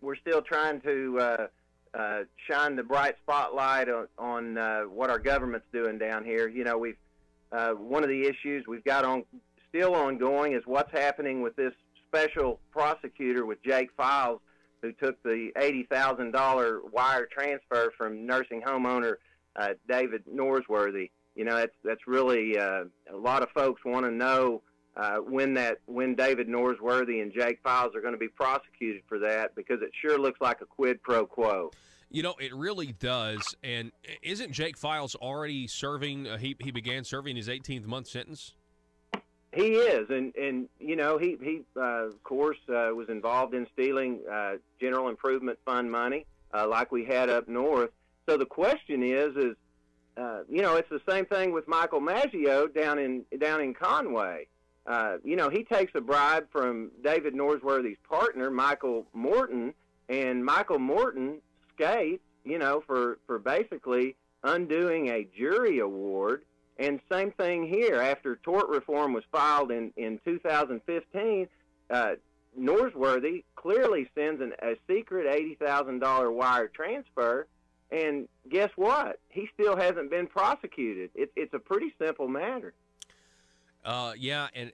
we're still trying to shine the bright spotlight on what our government's doing down here. We've one of the issues we've got still ongoing is what's happening with this special prosecutor with Jake Files, who took the $80,000 wire transfer from nursing home owner David Norsworthy. That's really a lot of folks want to know when David Norsworthy and Jake Files are going to be prosecuted for that, because it sure looks like a quid pro quo. It really does. And isn't Jake Files already serving? He began serving his 18th month sentence. He is, and he of course was involved in stealing General Improvement Fund money, like we had up north. So the question is it's the same thing with Michael Maggio down in Conway. He takes a bribe from David Norsworthy's partner, Michael Morton, and Michael Morton skates, for basically undoing a jury award. And same thing here. After tort reform was filed in 2015, Norsworthy clearly sends a secret $80,000 wire transfer, and guess what? He still hasn't been prosecuted. It's a pretty simple matter. Yeah, and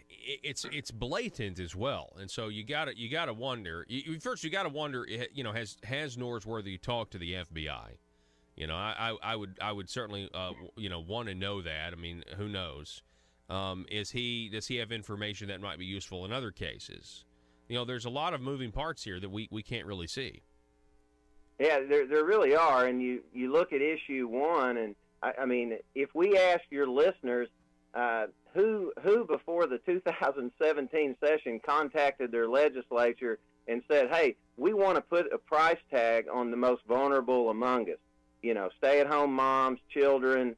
it's blatant as well, and so you gotta wonder. First, you gotta wonder. Has Norsworthy talked to the FBI? I would certainly want to know that. I mean, who knows? Does he have information that might be useful in other cases? There's a lot of moving parts here that we can't really see. Yeah, there really are, and you look at issue one, and I mean, if we ask your listeners who before the 2017 session contacted their legislature and said, hey, we want to put a price tag on the most vulnerable among us, stay-at-home moms, children,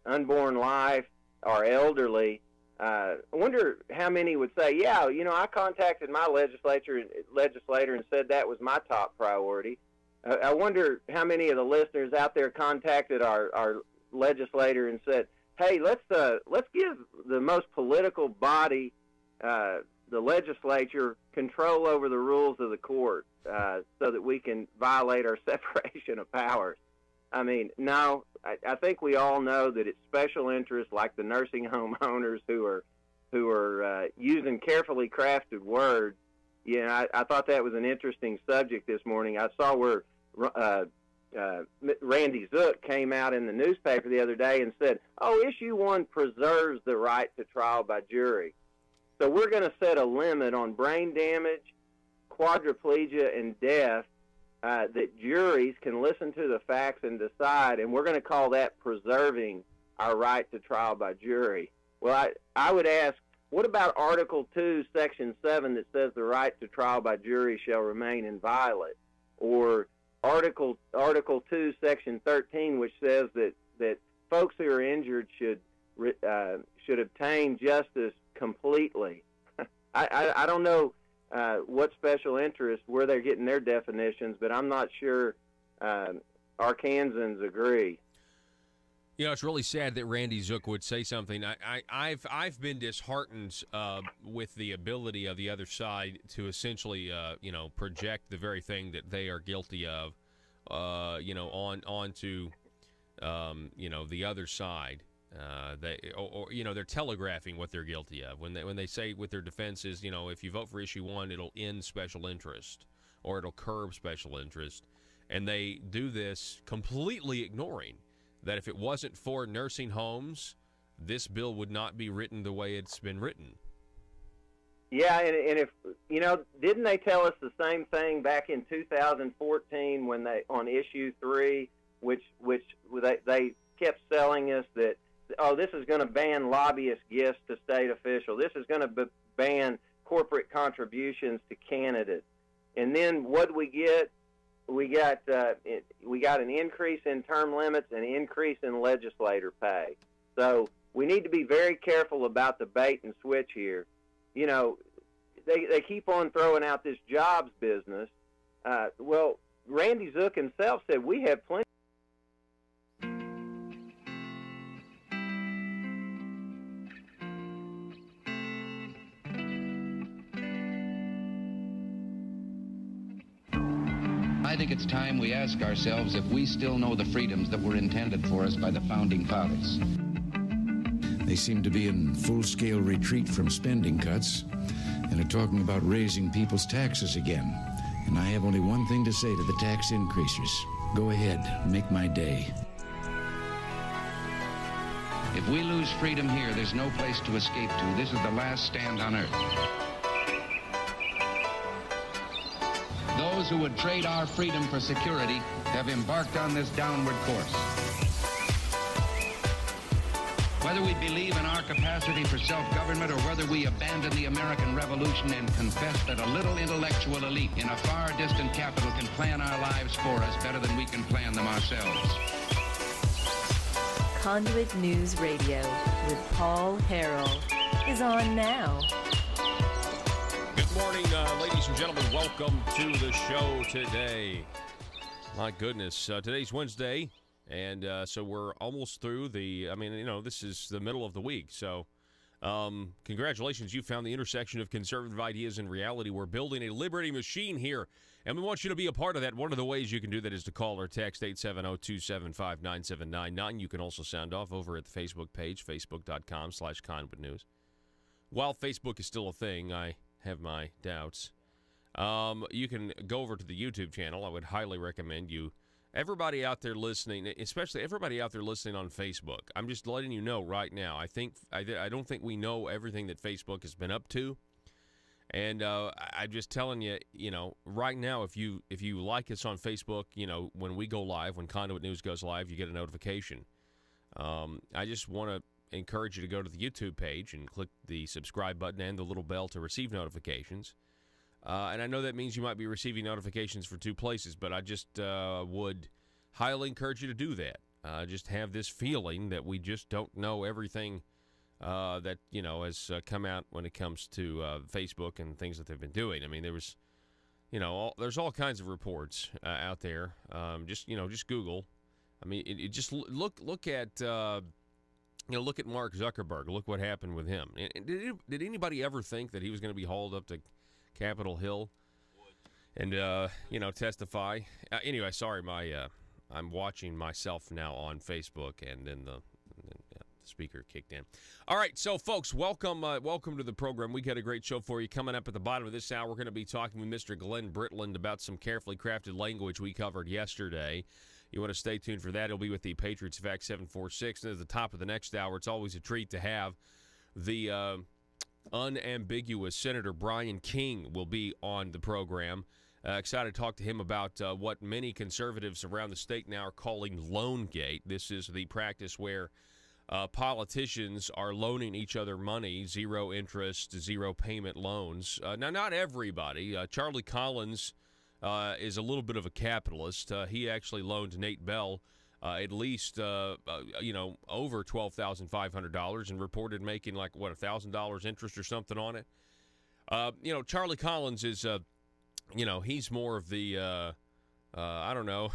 unborn life, or elderly, I wonder how many would say, yeah, I contacted my legislator and said that was my top priority. I wonder how many of the listeners out there contacted our legislator and said, hey, let's give the most political body, the legislature, control over the rules of the court so that we can violate our separation of powers. I mean, no, I think we all know that it's special interests like the nursing home owners who are using carefully crafted words. I thought that was an interesting subject this morning. I saw where Randy Zook came out in the newspaper the other day and said, issue one preserves the right to trial by jury. So we're going to set a limit on brain damage, quadriplegia, and death that juries can listen to the facts and decide, and we're going to call that preserving our right to trial by jury. Well, I would ask, what about Article 2, Section 7 that says the right to trial by jury shall remain inviolate? Or Article 2, Section 13, which says that folks who are injured should obtain justice completely. I don't know what special interest, where they're getting their definitions, but I'm not sure Arkansans agree. It's really sad that Randy Zook would say something. I've been disheartened with the ability of the other side to essentially project the very thing that they are guilty of onto the other side. They're telegraphing what they're guilty of when they say with their defenses, if you vote for issue one, it'll end special interest or it'll curb special interest, and they do this completely ignoring that if it wasn't for nursing homes, this bill would not be written the way it's been written. Yeah, and if didn't they tell us the same thing back in 2014 when they on issue 3, which they kept selling us that, this is going to ban lobbyist gifts to state officials. This is going to ban corporate contributions to candidates. And then what did we get? We got an increase in term limits and an increase in legislator pay. So we need to be very careful about the bait and switch here. They keep on throwing out this jobs business. Well, Randy Zook himself said we have plenty. I think it's time we ask ourselves if we still know the freedoms that were intended for us by the Founding Fathers. They seem to be in full-scale retreat from spending cuts and are talking about raising people's taxes again. And I have only one thing to say to the tax increasers. Go ahead, make my day. If we lose freedom here, there's no place to escape to. This is the last stand on earth. Those who would trade our freedom for security have embarked on this downward course. Whether we believe in our capacity for self-government or whether we abandon the American Revolution and confess that a little intellectual elite in a far distant capital can plan our lives for us better than we can plan them ourselves. Conduit News Radio with Paul Harrell is on now. Good morning, ladies and gentlemen. Welcome to the show today. My goodness, today's Wednesday, and so we're almost through this is the middle of the week. So congratulations, you found the intersection of conservative ideas and reality. We're building a liberty machine here, and we want you to be a part of that. One of the ways you can do that is to call or text 870-275-9799. You can also sound off over at the Facebook page, facebook.com/Conduit News. While Facebook is still a thing, I have my doubts. You can go over to the YouTube channel. I would highly recommend you. Everybody out there listening, especially everybody out there listening on Facebook, I'm just letting you know right now. I don't think we know everything that Facebook has been up to, and I'm just telling you, right now, if you like us on Facebook, when we go live, when Conduit News goes live, you get a notification. I just want to encourage you to go to the YouTube page and click the subscribe button and the little bell to receive notifications. And I know that means you might be receiving notifications for two places, but I just would highly encourage you to do that. Just have this feeling that we just don't know everything that, has come out when it comes to Facebook and things that they've been doing. I mean, there's all kinds of reports out there. Just Google. I mean, it just look at look at Mark Zuckerberg. Look what happened with him. Did anybody ever think that he was going to be hauled up to Capitol Hill and testify? Anyway, sorry, I'm watching myself now on Facebook, and then the speaker kicked in. All right, so folks, welcome to the program. We got a great show for you coming up at the bottom of this hour. We're going to be talking with Mr. Glenn Britland about some carefully crafted language we covered yesterday. You want to stay tuned for that. It'll be with the Patriots Fact 746. And at the top of the next hour, it's always a treat to have the unambiguous Senator Brian King will be on the program. Excited to talk to him about what many conservatives around the state now are calling Loangate. This is the practice where politicians are loaning each other money, zero interest, zero payment loans. Now, not everybody. Charlie Collins is a little bit of a capitalist. He actually loaned Nate Bell at least, over $12,500 and reported making $1,000 interest or something on it. Charlie Collins is, he's more of the, I don't know.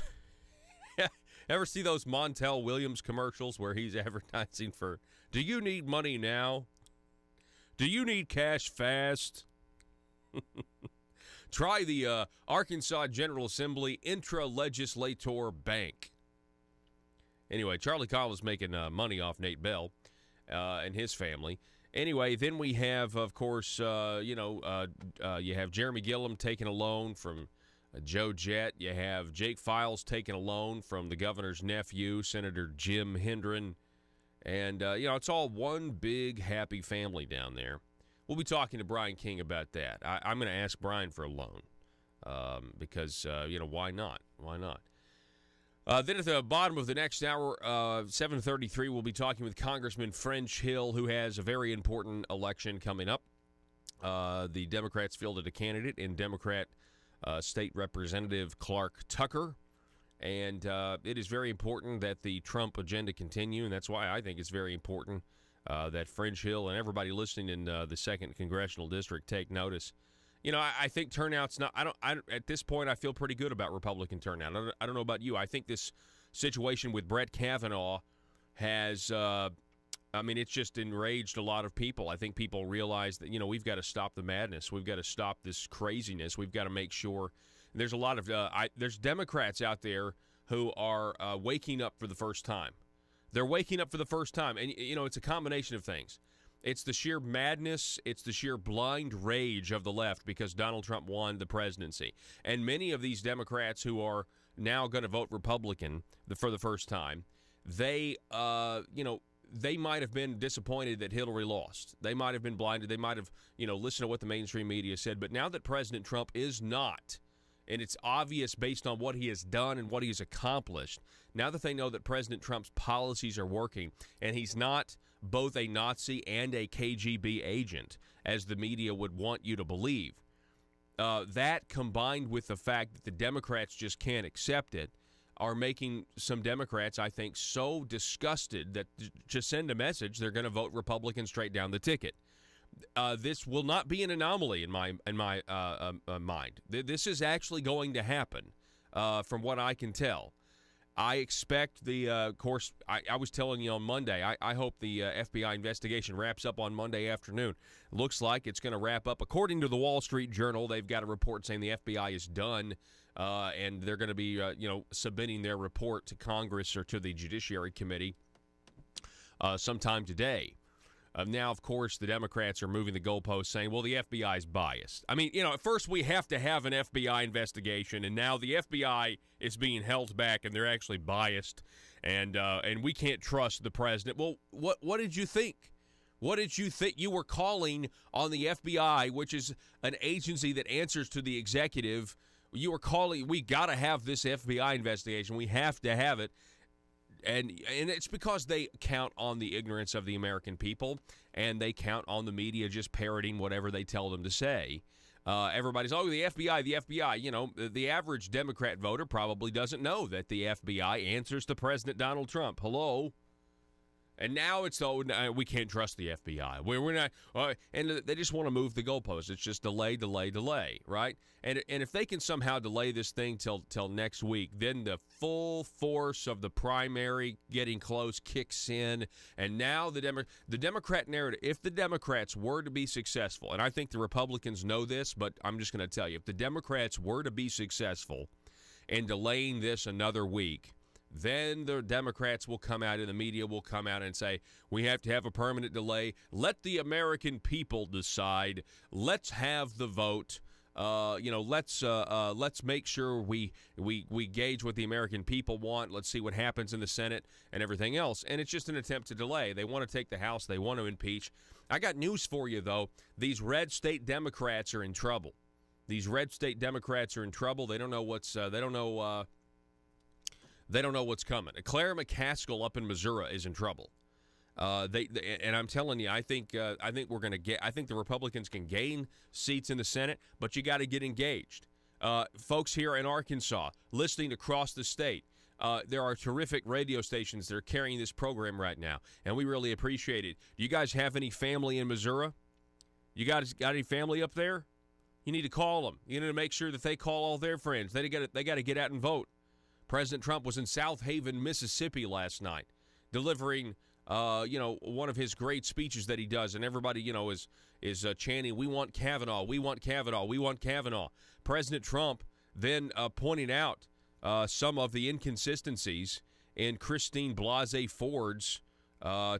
Ever see those Montel Williams commercials where he's advertising for, do you need money now? Do you need cash fast? Try the Arkansas General Assembly Intra-Legislator Bank. Anyway, Charlie Collins making money off Nate Bell and his family. Anyway, then we have, of course, you have Jeremy Gillum taking a loan from Joe Jett. You have Jake Files taking a loan from the governor's nephew, Senator Jim Hendren. And, it's all one big happy family down there. We'll be talking to Brian King about that. I'm going to ask Brian for a loan because, why not? Why not? Then at the bottom of the next hour, 7:33, we'll be talking with Congressman French Hill, who has a very important election coming up. The Democrats fielded a candidate in Democrat State Representative Clark Tucker. And it is very important that the Trump agenda continue, and that's why I think it's very important that French Hill and everybody listening in the 2nd Congressional District take notice. I think turnout's not. At this point, I feel pretty good about Republican turnout. I don't know about you. I think this situation with Brett Kavanaugh has. It's just enraged a lot of people. I think people realize that we've got to stop the madness. We've got to stop this craziness. We've got to make sure There's a lot of there's Democrats out there who are waking up for the first time. They're waking up for the first time, and it's a combination of things. It's the sheer madness. It's the sheer blind rage of the left because Donald Trump won the presidency. And many of these Democrats who are now going to vote Republican for the first time, they might have been disappointed that Hillary lost. They might have been blinded. They might have, listened to what the mainstream media said. But now that President Trump is not, and it's obvious based on what he has done and what he has accomplished, now that they know that President Trump's policies are working and he's not both a Nazi and a KGB agent, as the media would want you to believe, that combined with the fact that the Democrats just can't accept it, are making some Democrats, I think, so disgusted that to send a message, they're going to vote Republican straight down the ticket. This will not be an anomaly in my mind. This is actually going to happen, from what I can tell. I expect of course, I was telling you on Monday, I hope the FBI investigation wraps up on Monday afternoon. Looks like it's going to wrap up. According to the Wall Street Journal, they've got a report saying the FBI is done, and they're going to be, submitting their report to Congress or to the Judiciary Committee sometime today. Now, of course, the Democrats are moving the goalposts, saying, well, the FBI is biased. I mean, at first we have to have an FBI investigation, and now the FBI is being held back, and they're actually biased, and we can't trust the president. Well, what did you think? What did you think? You were calling on the FBI, which is an agency that answers to the executive. You were calling, we got to have this FBI investigation. We have to have it. And it's because they count on the ignorance of the American people, and they count on the media just parroting whatever they tell them to say. Everybody's, the FBI, the FBI. The average Democrat voter probably doesn't know that the FBI answers to President Donald Trump. Hello? And now it's, we can't trust the FBI. We're not, and they just want to move the goalposts. It's just delay, right? And if they can somehow delay this thing till next week, then the full force of the primary getting close kicks in. And now the Democrat narrative, if the Democrats were to be successful, and I think the Republicans know this, but I'm just going to tell you, if the Democrats were to be successful in delaying this another week, then the Democrats will come out and the media will come out and say, we have to have a permanent delay. Let the American people decide. Let's have the vote. Let's make sure we gauge what the American people want. Let's see what happens in the Senate and everything else. And it's just an attempt to delay. They want to take the House. They want to impeach. I got news for you, though. These red state Democrats are in trouble. These red state Democrats are in trouble. They don't know what's They don't know what's coming. Claire McCaskill up in Missouri is in trouble. And I'm telling you, I think we're going to get. I think the Republicans can gain seats in the Senate, but you got to get engaged. Folks here in Arkansas, listening across the state, there are terrific radio stations that are carrying this program right now, and we really appreciate it. Do you guys have any family in Missouri? You guys got any family up there? You need to call them. You need to make sure that they call all their friends. They got to get out and vote. President Trump was in South Haven, Mississippi last night, delivering, one of his great speeches that he does, and everybody, is chanting, "We want Kavanaugh, we want Kavanaugh, we want Kavanaugh." President Trump then pointed out some of the inconsistencies in Christine Blasey Ford's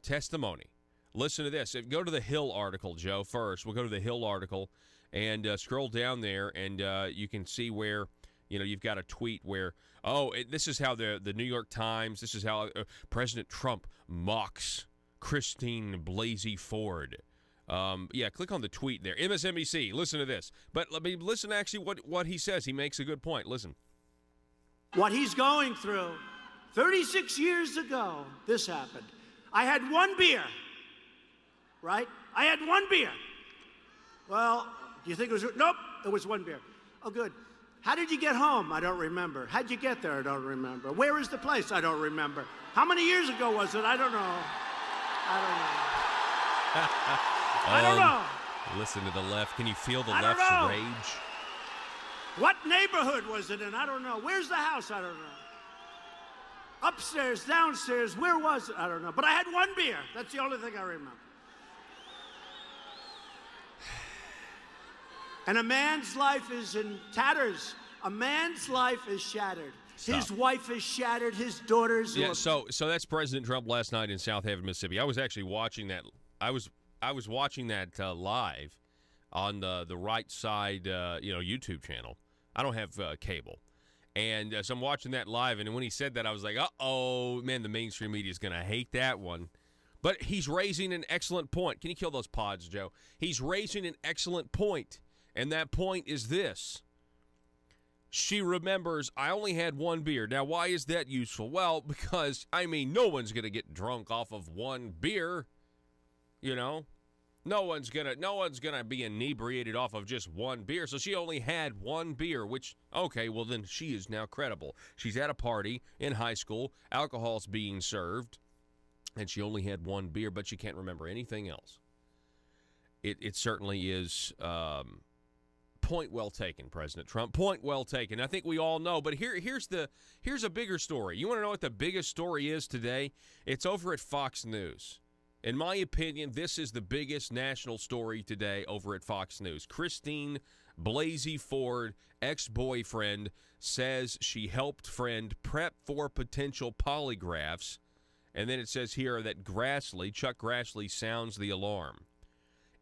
testimony. Listen to this. Go to the Hill article, Joe, first. We'll go to the Hill article and scroll down there, and you can see where, you've got a tweet where, this is how the New York Times, this is how President Trump mocks Christine Blasey Ford. Click on the tweet there. MSNBC, listen to this. But let me listen to actually what he says. He makes a good point. Listen. What he's going through, 36 years ago, this happened. I had one beer, right? I had one beer. Well, do you think it was? Nope, it was one beer. Oh, good. How did you get home? I don't remember. How'd you get there? I don't remember. Where is the place? I don't remember. How many years ago was it? I don't know. I don't know. Listen to the left. Can you feel the left's rage? What neighborhood was it in? I don't know. Where's the house? I don't know. Upstairs, downstairs, where was it? I don't know. But I had one beer. That's the only thing I remember. And a man's life is in tatters. A man's life is shattered. Stop. His wife is shattered. His daughters. Yeah. So that's President Trump last night in South Haven, Mississippi. I was actually watching that. I was watching that live on the Right Side, YouTube channel. I don't have cable. And so I'm watching that live, and when he said that, I was like, uh-oh, man, the mainstream media is going to hate that one. But he's raising an excellent point. Can you kill those pods, Joe? He's raising an excellent point, and that point is this. She remembers, I only had one beer. Now, why is that useful? Well, because, no one's going to get drunk off of one beer, No one's gonna be inebriated off of just one beer. So she only had one beer, which, okay, well then she is now credible. She's at a party in high school, alcohol's being served, and she only had one beer, but she can't remember anything else. It certainly is point well taken, President Trump. Point well taken. I think we all know, but here's a bigger story. You want to know what the biggest story is today? It's over at Fox News. In my opinion, this is the biggest national story today over at Fox News. Christine Blasey Ford, ex-boyfriend, says she helped friend prep for potential polygraphs. And then it says here that Chuck Grassley sounds the alarm.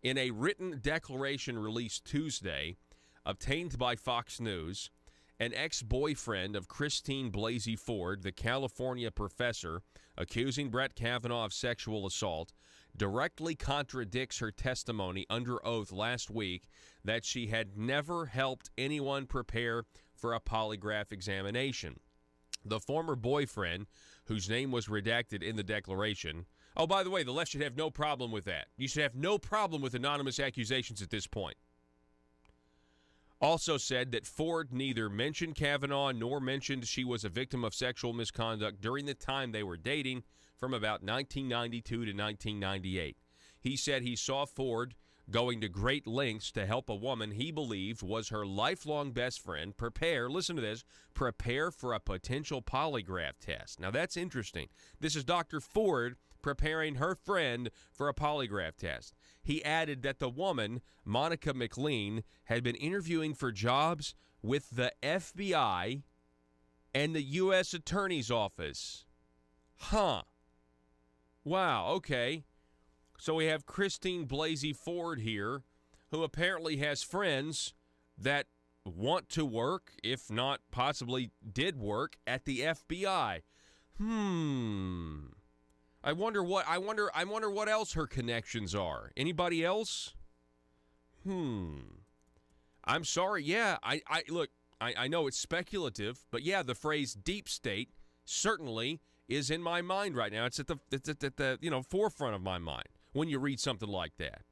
In a written declaration released Tuesday, obtained by Fox News, an ex-boyfriend of Christine Blasey Ford, the California professor accusing Brett Kavanaugh of sexual assault, directly contradicts her testimony under oath last week that she had never helped anyone prepare for a polygraph examination. The former boyfriend, whose name was redacted in the declaration. Oh, by the way, the left should have no problem with that. You should have no problem with anonymous accusations at this point. Also said that Ford neither mentioned Kavanaugh nor mentioned she was a victim of sexual misconduct during the time they were dating from about 1992 to 1998. He said he saw Ford going to great lengths to help a woman he believed was her lifelong best friend prepare for a potential polygraph test. Now, that's interesting. This is Dr. Ford preparing her friend for a polygraph test. He added that the woman, Monica McLean, had been interviewing for jobs with the FBI and the U.S. Attorney's Office. Huh. Wow, okay. So we have Christine Blasey Ford here, who apparently has friends that want to work, if not possibly did work, at the FBI. I wonder what else her connections are. Anybody else? I'm sorry. Yeah, I know it's speculative, but yeah, the phrase deep state certainly is in my mind right now. It's at the forefront of my mind when you read something like that.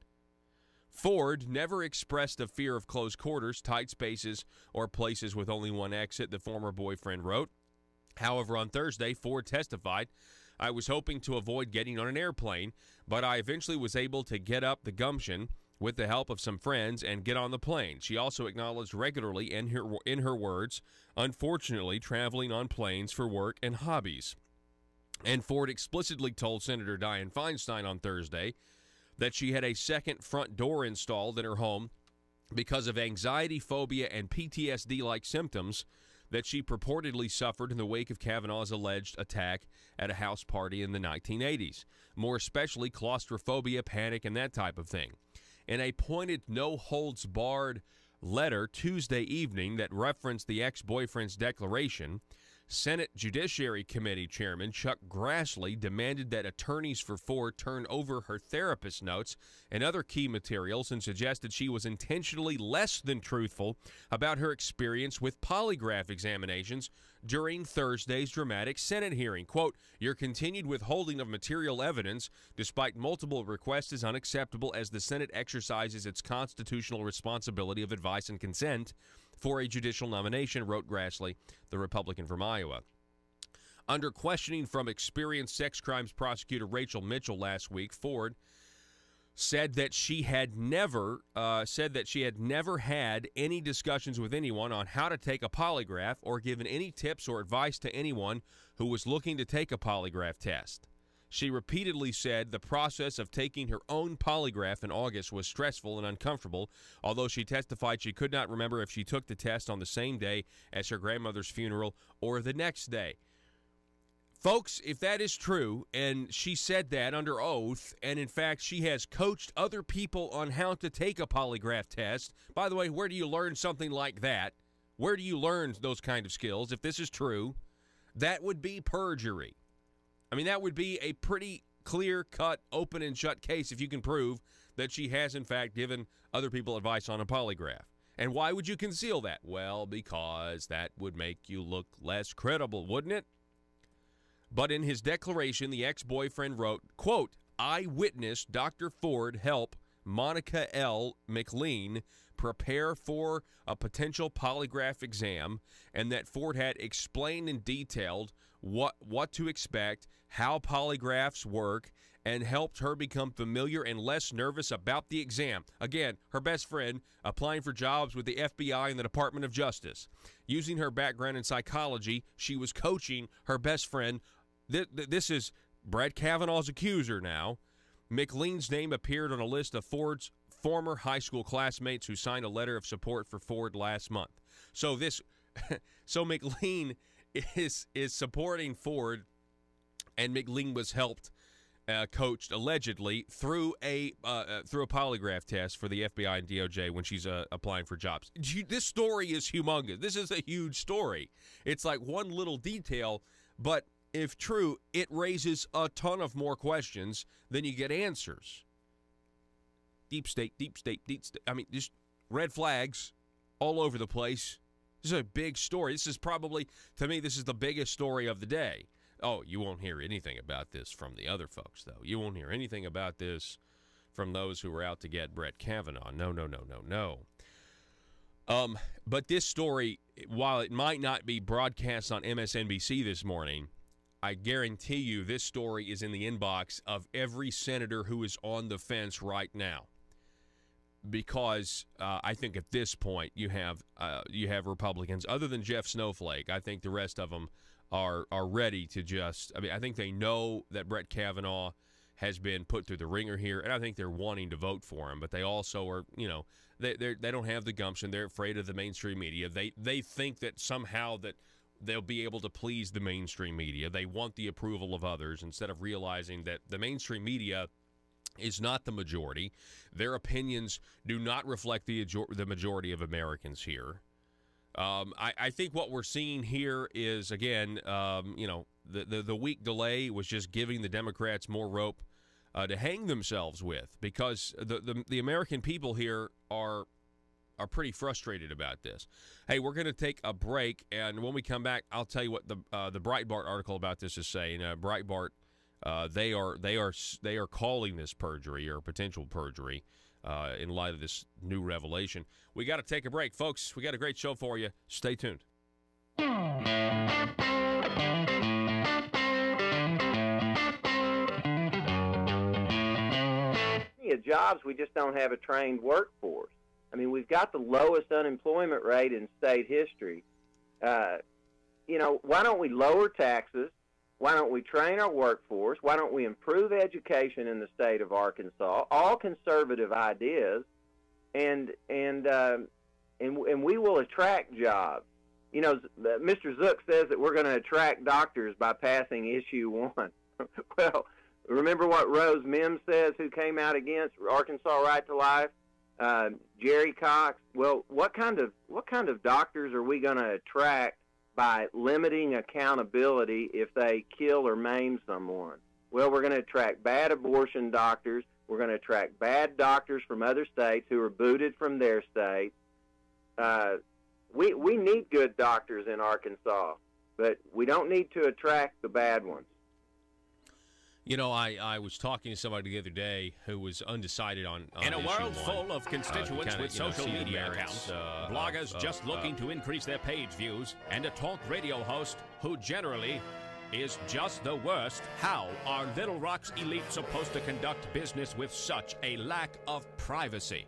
Ford never expressed a fear of close quarters, tight spaces, or places with only one exit, the former boyfriend wrote. However, on Thursday, Ford testified, I was hoping to avoid getting on an airplane, but I eventually was able to get up the gumption with the help of some friends and get on the plane. She also acknowledged regularly in her words, unfortunately, traveling on planes for work and hobbies. And Ford explicitly told Senator Dianne Feinstein on Thursday that she had a second front door installed in her home because of anxiety, phobia, and PTSD-like symptoms that she purportedly suffered in the wake of Kavanaugh's alleged attack at a house party in the 1980s. More especially claustrophobia, panic, and that type of thing. In a pointed, no-holds-barred letter Tuesday evening that referenced the ex-boyfriend's declaration, Senate Judiciary Committee Chairman Chuck Grassley demanded that attorneys for Ford turn over her therapist notes and other key materials and suggested she was intentionally less than truthful about her experience with polygraph examinations during Thursday's dramatic Senate hearing. Quote, your continued withholding of material evidence despite multiple requests is unacceptable as the Senate exercises its constitutional responsibility of advice and consent for a judicial nomination, wrote Grassley, the Republican from Iowa. Under questioning from experienced sex crimes prosecutor Rachel Mitchell last week, Ford said that she had never had any discussions with anyone on how to take a polygraph or given any tips or advice to anyone who was looking to take a polygraph test. She repeatedly said the process of taking her own polygraph in August was stressful and uncomfortable, although she testified she could not remember if she took the test on the same day as her grandmother's funeral or the next day. Folks, if that is true, and she said that under oath, and in fact she has coached other people on how to take a polygraph test, by the way, where do you learn something like that? Where do you learn those kind of skills? If this is true, that would be perjury. I mean, that would be a pretty clear-cut, open and shut case if you can prove that she has, in fact, given other people advice on a polygraph. And why would you conceal that? Well, because that would make you look less credible, wouldn't it? But in his declaration, the ex-boyfriend wrote, quote, "I witnessed Dr. Ford help Monica L. McLean prepare for a potential polygraph exam, and that Ford had explained and detailed what to expect, how polygraphs work, and helped her become familiar and less nervous about the exam." Again, her best friend applying for jobs with the FBI and the Department of Justice. Using her background in psychology, she was coaching her best friend. This is Brett Kavanaugh's accuser now. McLean's name appeared on a list of Ford's former high school classmates who signed a letter of support for Ford last month. So McLean is supporting Ford, and McLean was helped, coached allegedly through a polygraph test for the FBI and DOJ when she's applying for jobs. This story is humongous. This is a huge story. It's like one little detail, but if true, it raises a ton of more questions than you get answers. Deep state, deep state, deep state. I mean, just red flags all over the place. This is a big story. This is probably, to me, this is the biggest story of the day. Oh, you won't hear anything about this from the other folks, though. You won't hear anything about this from those who were out to get Brett Kavanaugh. No. But this story, while it might not be broadcast on MSNBC this morning, I guarantee you this story is in the inbox of every senator who is on the fence right now. Because I think at this point you have Republicans, other than Jeff Snowflake. I think the rest of them are ready to just. I mean, I think they know that Brett Kavanaugh has been put through the ringer here, and I think they're wanting to vote for him. But they also are, they don't have the gumption. They're afraid of the mainstream media. They think that somehow that they'll be able to please the mainstream media. They want the approval of others instead of realizing that the mainstream media is not the majority. Their opinions do not reflect the majority of Americans here. I think what we're seeing here is, again, the week delay was just giving the Democrats more rope to hang themselves with, because the American people here are pretty frustrated about this. Hey, we're going to take a break, and when we come back, I'll tell you what the Breitbart article about this is saying. Breitbart, they are calling this perjury or potential perjury in light of this new revelation. We got to take a break, folks. We got a great show for you. Stay tuned. Jobs, we just don't have a trained workforce. I mean, we've got the lowest unemployment rate in state history. Why don't we lower taxes? Why don't we train our workforce? Why don't we improve education in the state of Arkansas? All conservative ideas, and we will attract jobs. Mr. Zook says that we're going to attract doctors by passing issue 1. Well, remember what Rose Mims says, who came out against Arkansas Right to Life? Jerry Cox. Well, what kind of doctors are we going to attract by limiting accountability if they kill or maim someone? Well, we're going to attract bad abortion doctors. We're going to attract bad doctors from other states who are booted from their state. We need good doctors in Arkansas, but we don't need to attract the bad ones. I was talking to somebody the other day who was undecided on in a world 1, full of constituents with social media accounts, bloggers just looking to increase their page views, and a talk radio host who generally is just the worst. How are Little Rock's elite supposed to conduct business with such a lack of privacy?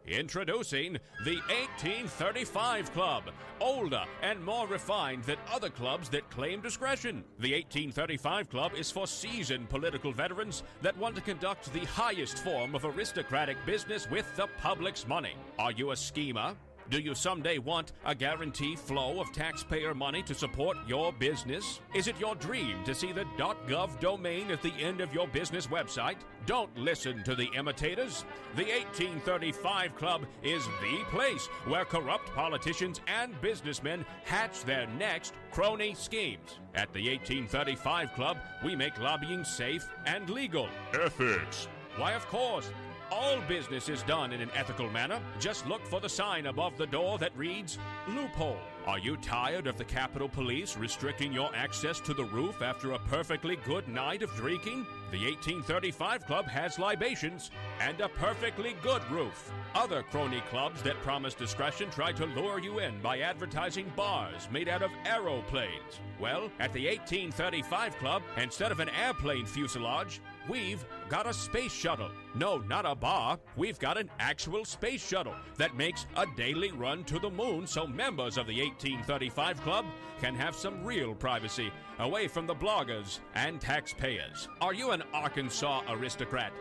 Introducing the 1835 Club, older and more refined than other clubs that claim discretion. The 1835 Club is for seasoned political veterans that want to conduct the highest form of aristocratic business with the public's money. Are you a schemer? Do you someday want a guaranteed flow of taxpayer money to support your business? Is it your dream to see the .gov domain at the end of your business website? Don't listen to the imitators. The 1835 Club is the place where corrupt politicians and businessmen hatch their next crony schemes. At the 1835 Club, we make lobbying safe and legal. Ethics. Why, of course. All business is done in an ethical manner. Just look for the sign above the door that reads, loophole. Are you tired of the Capitol Police restricting your access to the roof after a perfectly good night of drinking? The 1835 Club has libations and a perfectly good roof. Other crony clubs that promise discretion try to lure you in by advertising bars made out of aeroplanes. Well, at the 1835 Club, instead of an airplane fuselage, we've got a space shuttle. No, not a bar. We've got an actual space shuttle that makes a daily run to the moon so members of the 1835 Club can have some real privacy away from the bloggers and taxpayers. Are you an Arkansas aristocrat?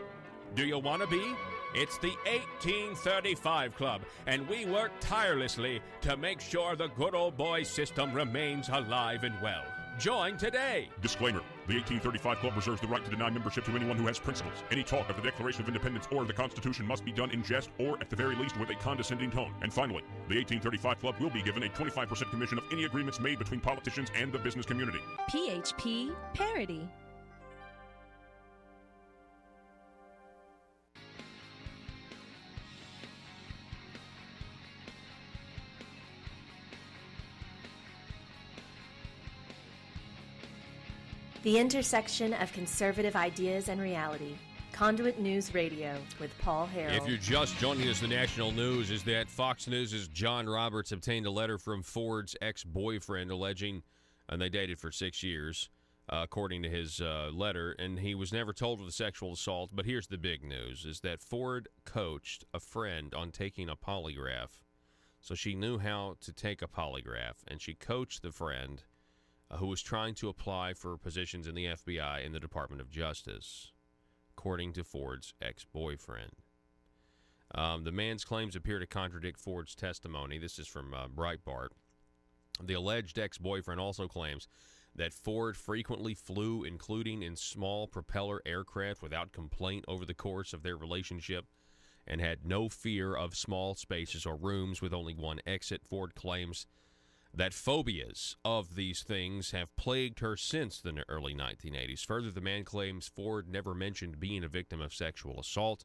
Do you want to be? It's the 1835 Club, and we work tirelessly to make sure the good old boy system remains alive and well. Join today. Disclaimer. The 1835 Club reserves the right to deny membership to anyone who has principles. Any talk of the Declaration of Independence or the Constitution must be done in jest or, at the very least, with a condescending tone. And finally, the 1835 Club will be given a 25% commission of any agreements made between politicians and the business community. PHP Parody. The intersection of conservative ideas and reality. Conduit News Radio with Paul Harrell. If you're just joining us, the national news is that Fox News' John Roberts obtained a letter from Ford's ex-boyfriend alleging, and they dated for 6 years, according to his letter, and he was never told of the sexual assault. But here's the big news, is that Ford coached a friend on taking a polygraph. So she knew how to take a polygraph, and she coached the friend who was trying to apply for positions in the FBI and the Department of Justice, according to Ford's ex-boyfriend. The man's claims appear to contradict Ford's testimony. This is from Breitbart. The alleged ex-boyfriend also claims that Ford frequently flew, including in small propeller aircraft, without complaint over the course of their relationship, and had no fear of small spaces or rooms with only one exit. Ford claims that phobias of these things have plagued her since the early 1980s. Further, the man claims Ford never mentioned being a victim of sexual assault.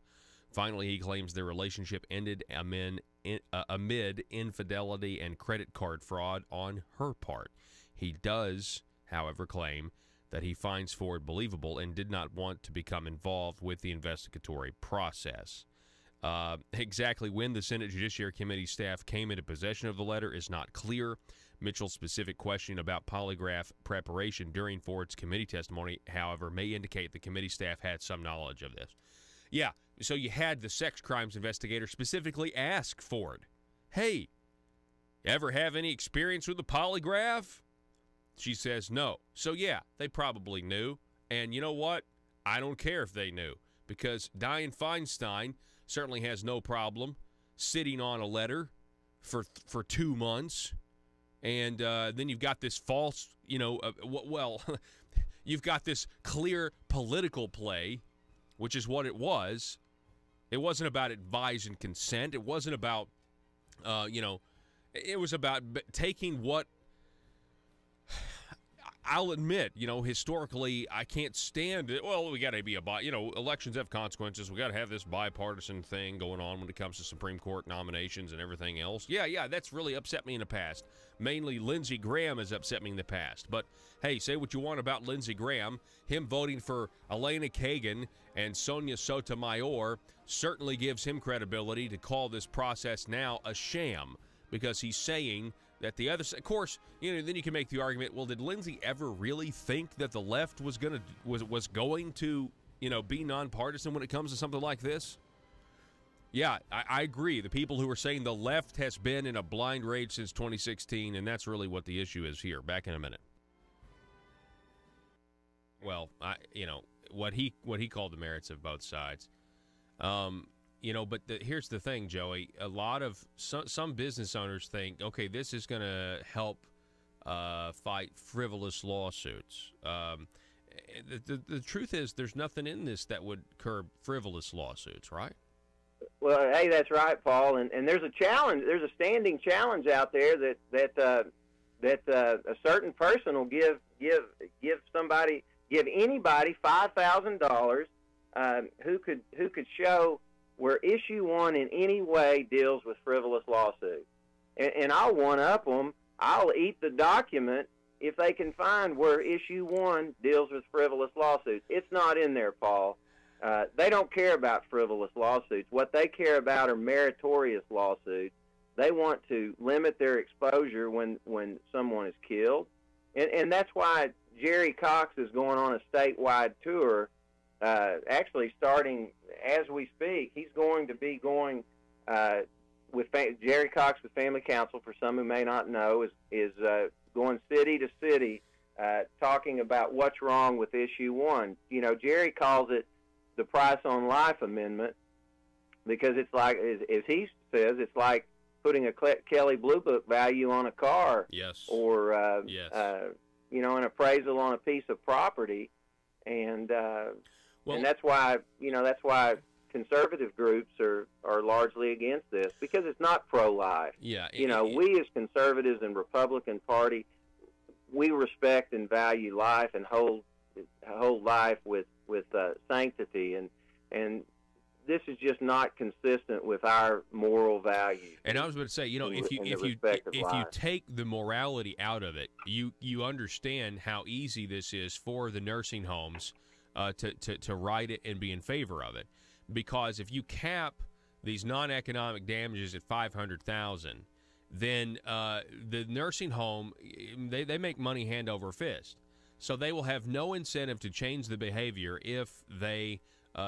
Finally, he claims their relationship ended amid infidelity and credit card fraud on her part. He does, however, claim that he finds Ford believable and did not want to become involved with the investigatory process. Exactly when the Senate Judiciary Committee staff came into possession of the letter is not clear. Mitchell's specific question about polygraph preparation during Ford's committee testimony, however, may indicate the committee staff had some knowledge of this. Yeah, so you had the sex crimes investigator specifically ask Ford, hey, ever have any experience with a polygraph? She says no. So yeah, they probably knew. And you know what? I don't care if they knew, because Dianne Feinstein certainly has no problem sitting on a letter for 2 months. And then you've got this false, you've got this clear political play, which is what it was. It wasn't about advise and consent. It wasn't about, it was about taking what, I'll admit, historically, I can't stand it. Well, we got to be elections have consequences. We got to have this bipartisan thing going on when it comes to Supreme Court nominations and everything else. Yeah, that's really upset me in the past. Mainly Lindsey Graham has upset me in the past. But, hey, say what you want about Lindsey Graham. Him voting for Elena Kagan and Sonia Sotomayor certainly gives him credibility to call this process now a sham, because he's saying that the other side, of course, then you can make the argument, well, did Lindsey ever really think that the left was going to be nonpartisan when it comes to something like this? Yeah, I agree. The people who are saying the left has been in a blind rage since 2016, and that's really what the issue is here. Back in a minute. Well, what he called the merits of both sides. But here's the thing, Joey. A lot of some business owners think, okay, this is going to help fight frivolous lawsuits. The truth is, there's nothing in this that would curb frivolous lawsuits, right? Well, hey, that's right, Paul. And there's a challenge. There's a standing challenge out there that a certain person will give anybody $5,000 who could show where issue 1 in any way deals with frivolous lawsuits. And I'll one-up them. I'll eat the document if they can find where issue 1 deals with frivolous lawsuits. It's not in there, Paul. They don't care about frivolous lawsuits. What they care about are meritorious lawsuits. They want to limit their exposure when someone is killed. And that's why Jerry Cox is going on a statewide tour. Actually, starting as we speak, he's going to be going with Jerry Cox with Family Council. For some who may not know, is going city to city, talking about what's wrong with issue 1. Jerry calls it the price on life amendment because it's like, as he says, it's like putting a Kelly Blue Book value on a car. Yes. Or an appraisal on a piece of property, and that's why conservative groups are largely against this, because it's not pro-life. Yeah. We as conservatives and Republican Party, we respect and value life and hold life with sanctity, and this is just not consistent with our moral values. And I was going to say, if you take the morality out of it, you understand how easy this is for the nursing homes to write it and be in favor of it. Because if you cap these non-economic damages at $500,000, then the nursing home, they make money hand over fist. So they will have no incentive to change the behavior if they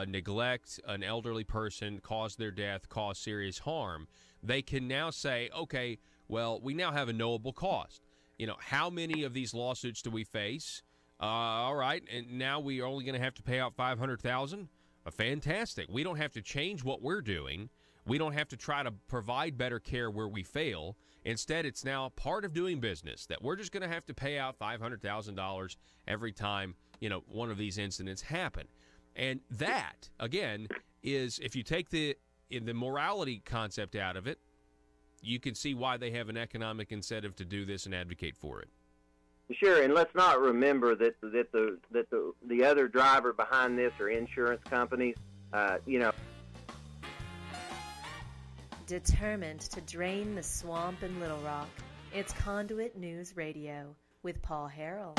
neglect an elderly person, cause their death, cause serious harm. They can now say, okay, well, we now have a knowable cost. How many of these lawsuits do we face? All right, and now we are only going to have to pay out $500,000. Fantastic. We don't have to change what we're doing. We don't have to try to provide better care where we fail. Instead, it's now part of doing business that we're just going to have to pay out $500,000 every time, one of these incidents happen. And that, again, is, if you take the morality concept out of it, you can see why they have an economic incentive to do this and advocate for it. Sure, and let's not remember that the other driver behind this are insurance companies. Determined to drain the swamp in Little Rock, it's Conduit News Radio with Paul Harrell.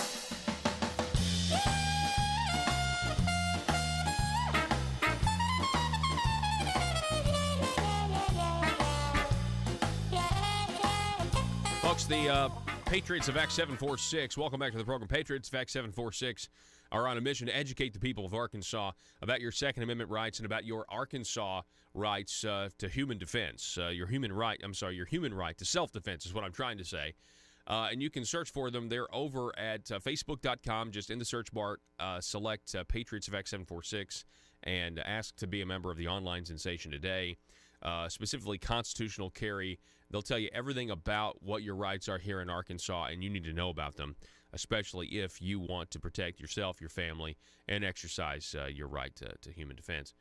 Folks, the Patriots of Act 746, welcome back to the program. Patriots of Act 746 are on a mission to educate the people of Arkansas about your Second Amendment rights and about your Arkansas rights to human defense. Your human right to self-defense is what I'm trying to say. And you can search for them. They're over at Facebook.com. Just in the search bar, select Patriots of Act 746 and ask to be a member of the online sensation today, specifically constitutional carry. They'll tell you everything about what your rights are here in Arkansas, and you need to know about them, especially if you want to protect yourself, your family, and exercise your right to human defense.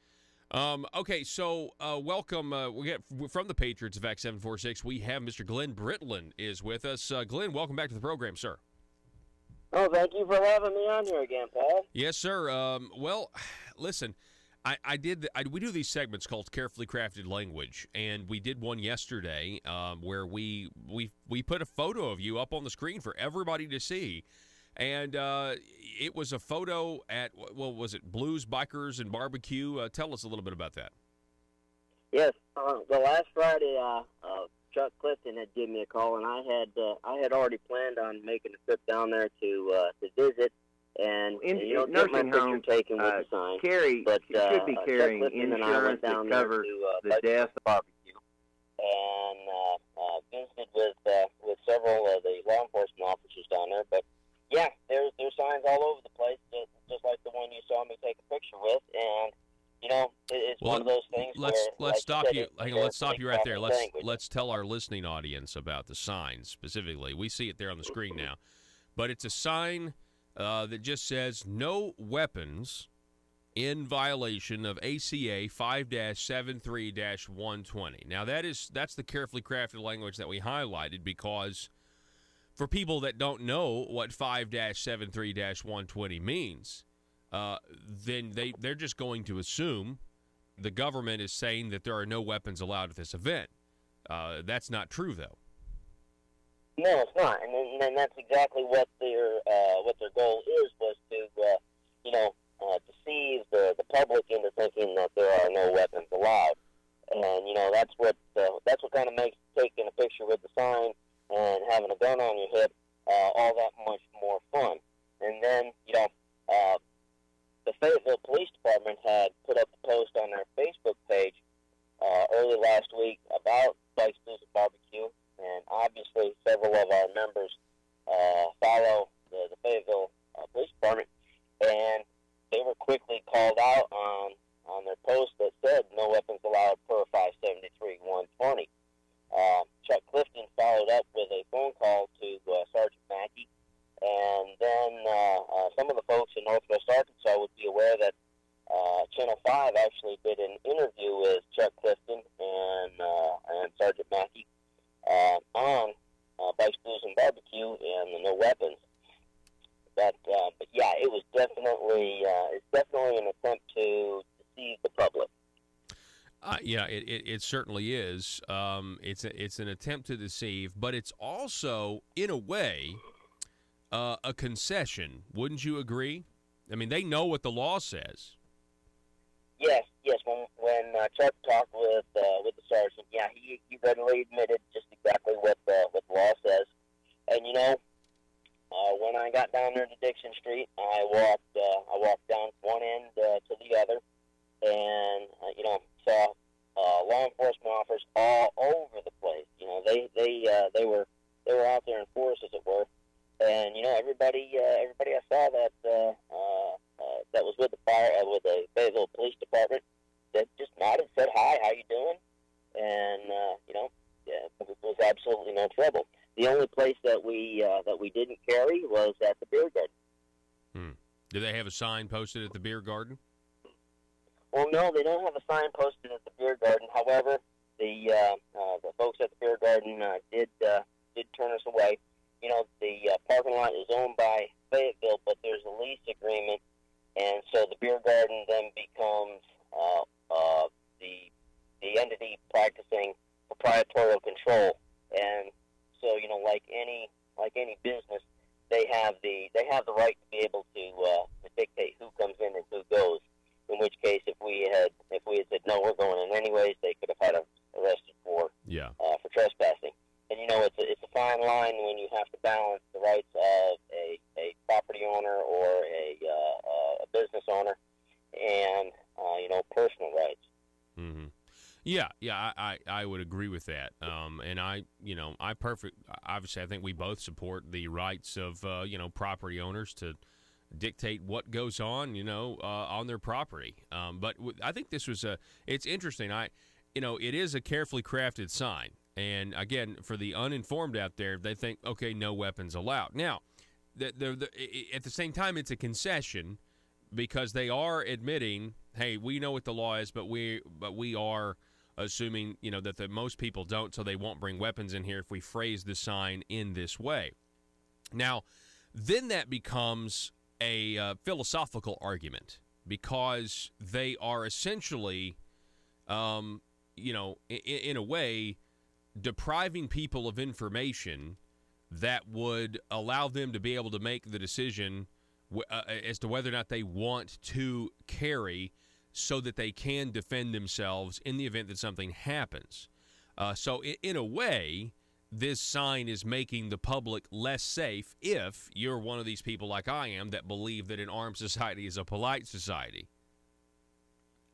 Okay, so welcome. We get from the Patriots of Act 746. We have Mr. Glenn Britland is with us. Glenn, welcome back to the program, sir. Oh, thank you for having me on here again, Paul. Yes, sir. Well, listen, we do these segments called Carefully Crafted Language, and we did one yesterday where we put a photo of you up on the screen for everybody to see. And it was a photo at, was it Blues, Bikers, and Barbecue? Tell us a little bit about that. Yes, the last Friday, Chuck Clifton had given me a call, and I had already planned on making a trip down there to visit And in you don't get my nursing picture homes, taken with the sign. should be carrying Chuck Clifton and I insurance went down that covers the death. Barbecue, and visited with several of the law enforcement officers down there. But yeah, there's signs all over the place, just like the one you saw me take a picture with, and it's one of those things. Let's stop you. Hang on, let's stop you right there. Let's tell our listening audience about the sign specifically. We see it there on the screen now, but it's a sign that just says "No weapons" in violation of ACA 5-73-120. Now that's the carefully crafted language that we highlighted because for people that don't know what 5-73-120 means, then they're just going to assume the government is saying that there are no weapons allowed at this event. That's not true, though. No, it's not, and that's exactly what their goal was to deceive the public into thinking that there are no weapons allowed, and that's what kind of makes taking a picture with the sign and having a gun on your hip all that much more fun. And then the Fayetteville Police Department had put up a post on their Facebook page early last week about Bikes, Blues, and Barbecue, and obviously several of our members follow the Fayetteville Police Department, and they were quickly called out on their post that said no weapons allowed per 573-120. Chuck Clifton followed up with a phone call to Sergeant Mackey, and then some of the folks in Northwest Arkansas would be aware that Channel 5 actually did an interview with Chuck Clifton and Sergeant Mackey on Bikes, Blues, and Barbecue and the no weapons. But yeah, it was definitely an attempt to deceive the public. Yeah, it certainly is. It's an attempt to deceive, but it's also, in a way, a concession. Wouldn't you agree? I mean, they know what the law says. Yes. When Chuck talked with the sergeant, yeah, he readily admitted just exactly what the law says. And when I got down there to Dixon Street, I walked down one end to the other, and saw law enforcement officers all over the place. They were out there in force, as it were, and everybody I saw that was with the Fayetteville Police Department that just nodded, said hi, how you doing, and it was absolutely no trouble. The only place that we didn't carry was at the beer garden. Do they have a sign posted at the beer garden? Well, no, they don't have a sign posted at the beer garden. However, the folks at the beer garden did turn us away. The parking lot is owned by Fayetteville, but there's a lease agreement, and so the beer garden then becomes the entity practicing proprietorial control. And so, like any business, they have the right to be able to dictate who comes in and who goes. In which case, if we had said no, we're going in anyways, they could have had us arrested for trespassing. And it's a fine line when you have to balance the rights of a property owner or a business owner and personal rights. Mm-hmm. Yeah, I would agree with that. And obviously, I think we both support the rights of property owners to dictate what goes on, on their property. But I think this was it's interesting. It is a carefully crafted sign. And again, for the uninformed out there, they think, okay, no weapons allowed. Now, at the same time, it's a concession because they are admitting, hey, we know what the law is, but we are assuming, that most people don't, so they won't bring weapons in here if we phrase the sign in this way. Now, then that becomes a philosophical argument because they are essentially, in a way, depriving people of information that would allow them to be able to make the decision as to whether or not they want to carry so that they can defend themselves in the event that something happens. So in a way, this sign is making the public less safe if you're one of these people like I am that believe that an armed society is a polite society.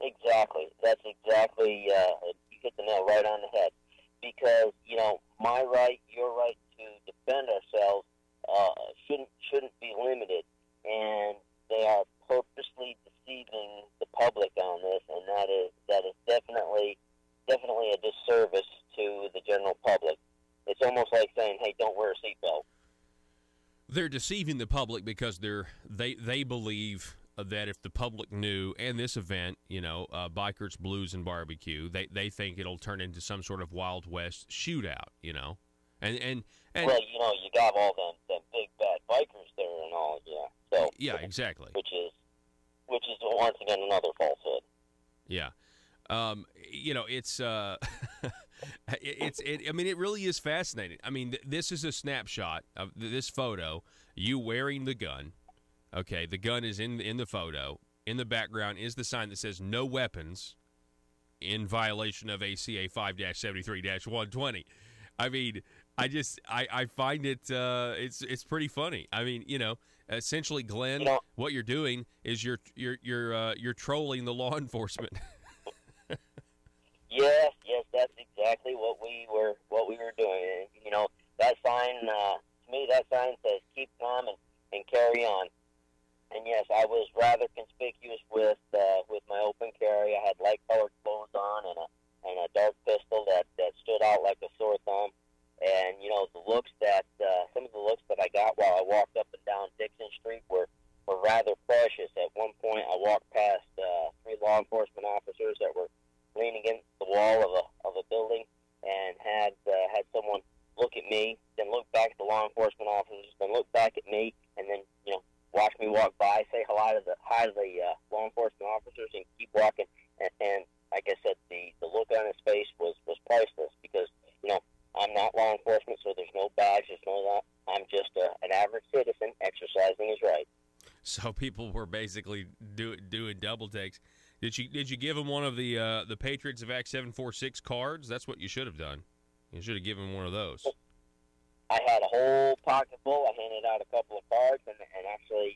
Exactly. That's exactly, you hit the nail right on the head. Because, my right, your right to defend ourselves shouldn't be limited. And they are purposely deceiving the public on this, and that is definitely a disservice to the general public. It's almost like saying, hey, don't wear a seatbelt. They're deceiving the public because they believe that if the public knew, and this event, Bikers, Blues, and Barbecue, they think it'll turn into some sort of Wild West shootout, and well, you got all them big bad bikers there and all, yeah. So yeah, exactly. Which is once again another falsehood. Yeah, it's it really is fascinating. I mean, this is a snapshot of this photo. You wearing the gun. Okay, the gun is in the photo. In the background is the sign that says "No weapons," in violation of ACA 5-73-120. I mean, I find it it's pretty funny. I mean, essentially, Glenn, what you're doing is you're trolling the law enforcement. Yes, that's exactly what we were doing. And, that sign to me, that sign says "Keep calm and carry on." And yes, I was rather conspicuous with my open carry. I had light-colored clothes on and a dark pistol that stood out like a sore thumb. And some of the looks that I got while I walked up and down Dixon Street were rather precious. At one point, I walked past 3 law enforcement officers that were leaning against the wall of a building and had someone look at me, then look back at the law enforcement officers, then look back at me, and then watch me walk by, say hi to the law enforcement officers, and keep walking. And like I said, the look on his face was priceless because I'm not law enforcement, so there's no badge, there's no that. I'm just an average citizen exercising his right. So people were basically doing double takes. Did you give him one of the Patriots of Act 746 cards? That's what you should have done. You should have given him one of those. I had a whole pocket full. I handed out a couple of cards and actually,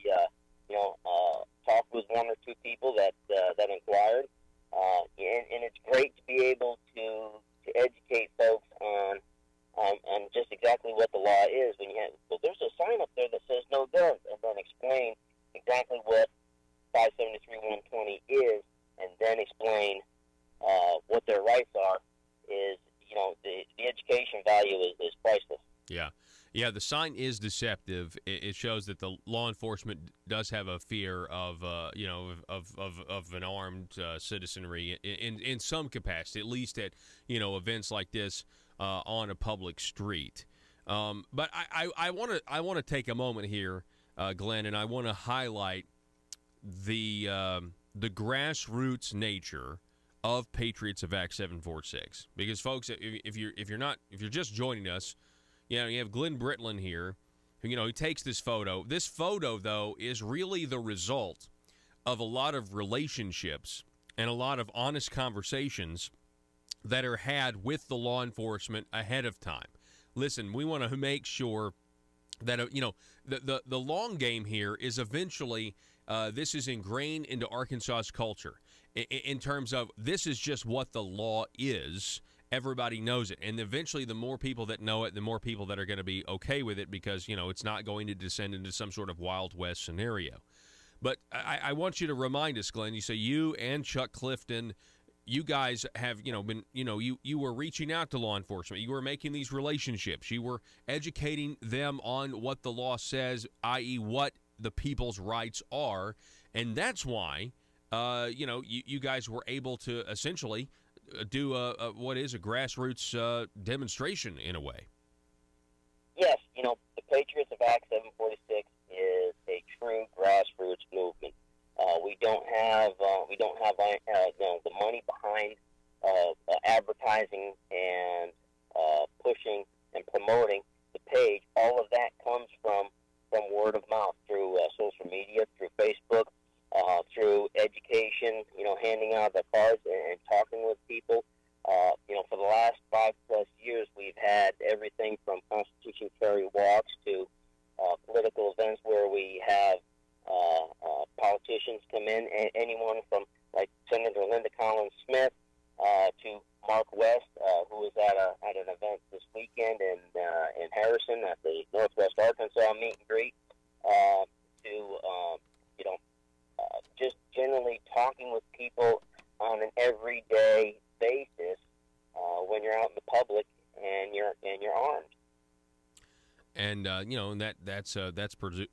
talked with 1 or 2 people that inquired. And it's great to be able to educate folks on just exactly what the law is. Well, there's a sign up there that says no guns, and then explain exactly what 573-120 is, and then explain what their rights are. Is the education value is priceless. Yeah. The sign is deceptive. It shows that the law enforcement does have a fear of an armed citizenry in some capacity, at least at events like this on a public street. But I want to take a moment here, Glenn, and I want to highlight the grassroots nature of Patriots of Act 746, because folks, if you're just joining us, you have Glenn Britland here, who he takes this photo. This photo, though, is really the result of a lot of relationships and a lot of honest conversations that are had with the law enforcement ahead of time. Listen, we want to make sure that the long game here is eventually this is ingrained into Arkansas's culture in terms of this is just what the law is. Everybody knows it, and eventually the more people that know it, the more people that are going to be okay with it, because it's not going to descend into some sort of Wild West scenario. But I want you to remind us, Glenn. You say you and Chuck Clifton, you guys have been you were reaching out to law enforcement. You were making these relationships. You were educating them on what the law says, i.e., what the people's rights are, and that's why you guys were able to essentially do what is a grassroots demonstration in a way. Yes, the Patriots of Act 746 is a true grassroots movement. We don't have the money behind advertising and pushing and promoting the page. All of that comes from word of mouth through social media, through Facebook, through education, handing out the cards and talking with people. For the last 5+ years, we've had everything person at the Northwest Arkansas meet and greet, just generally talking with people on an everyday basis when you're out in the public and you're armed. And that's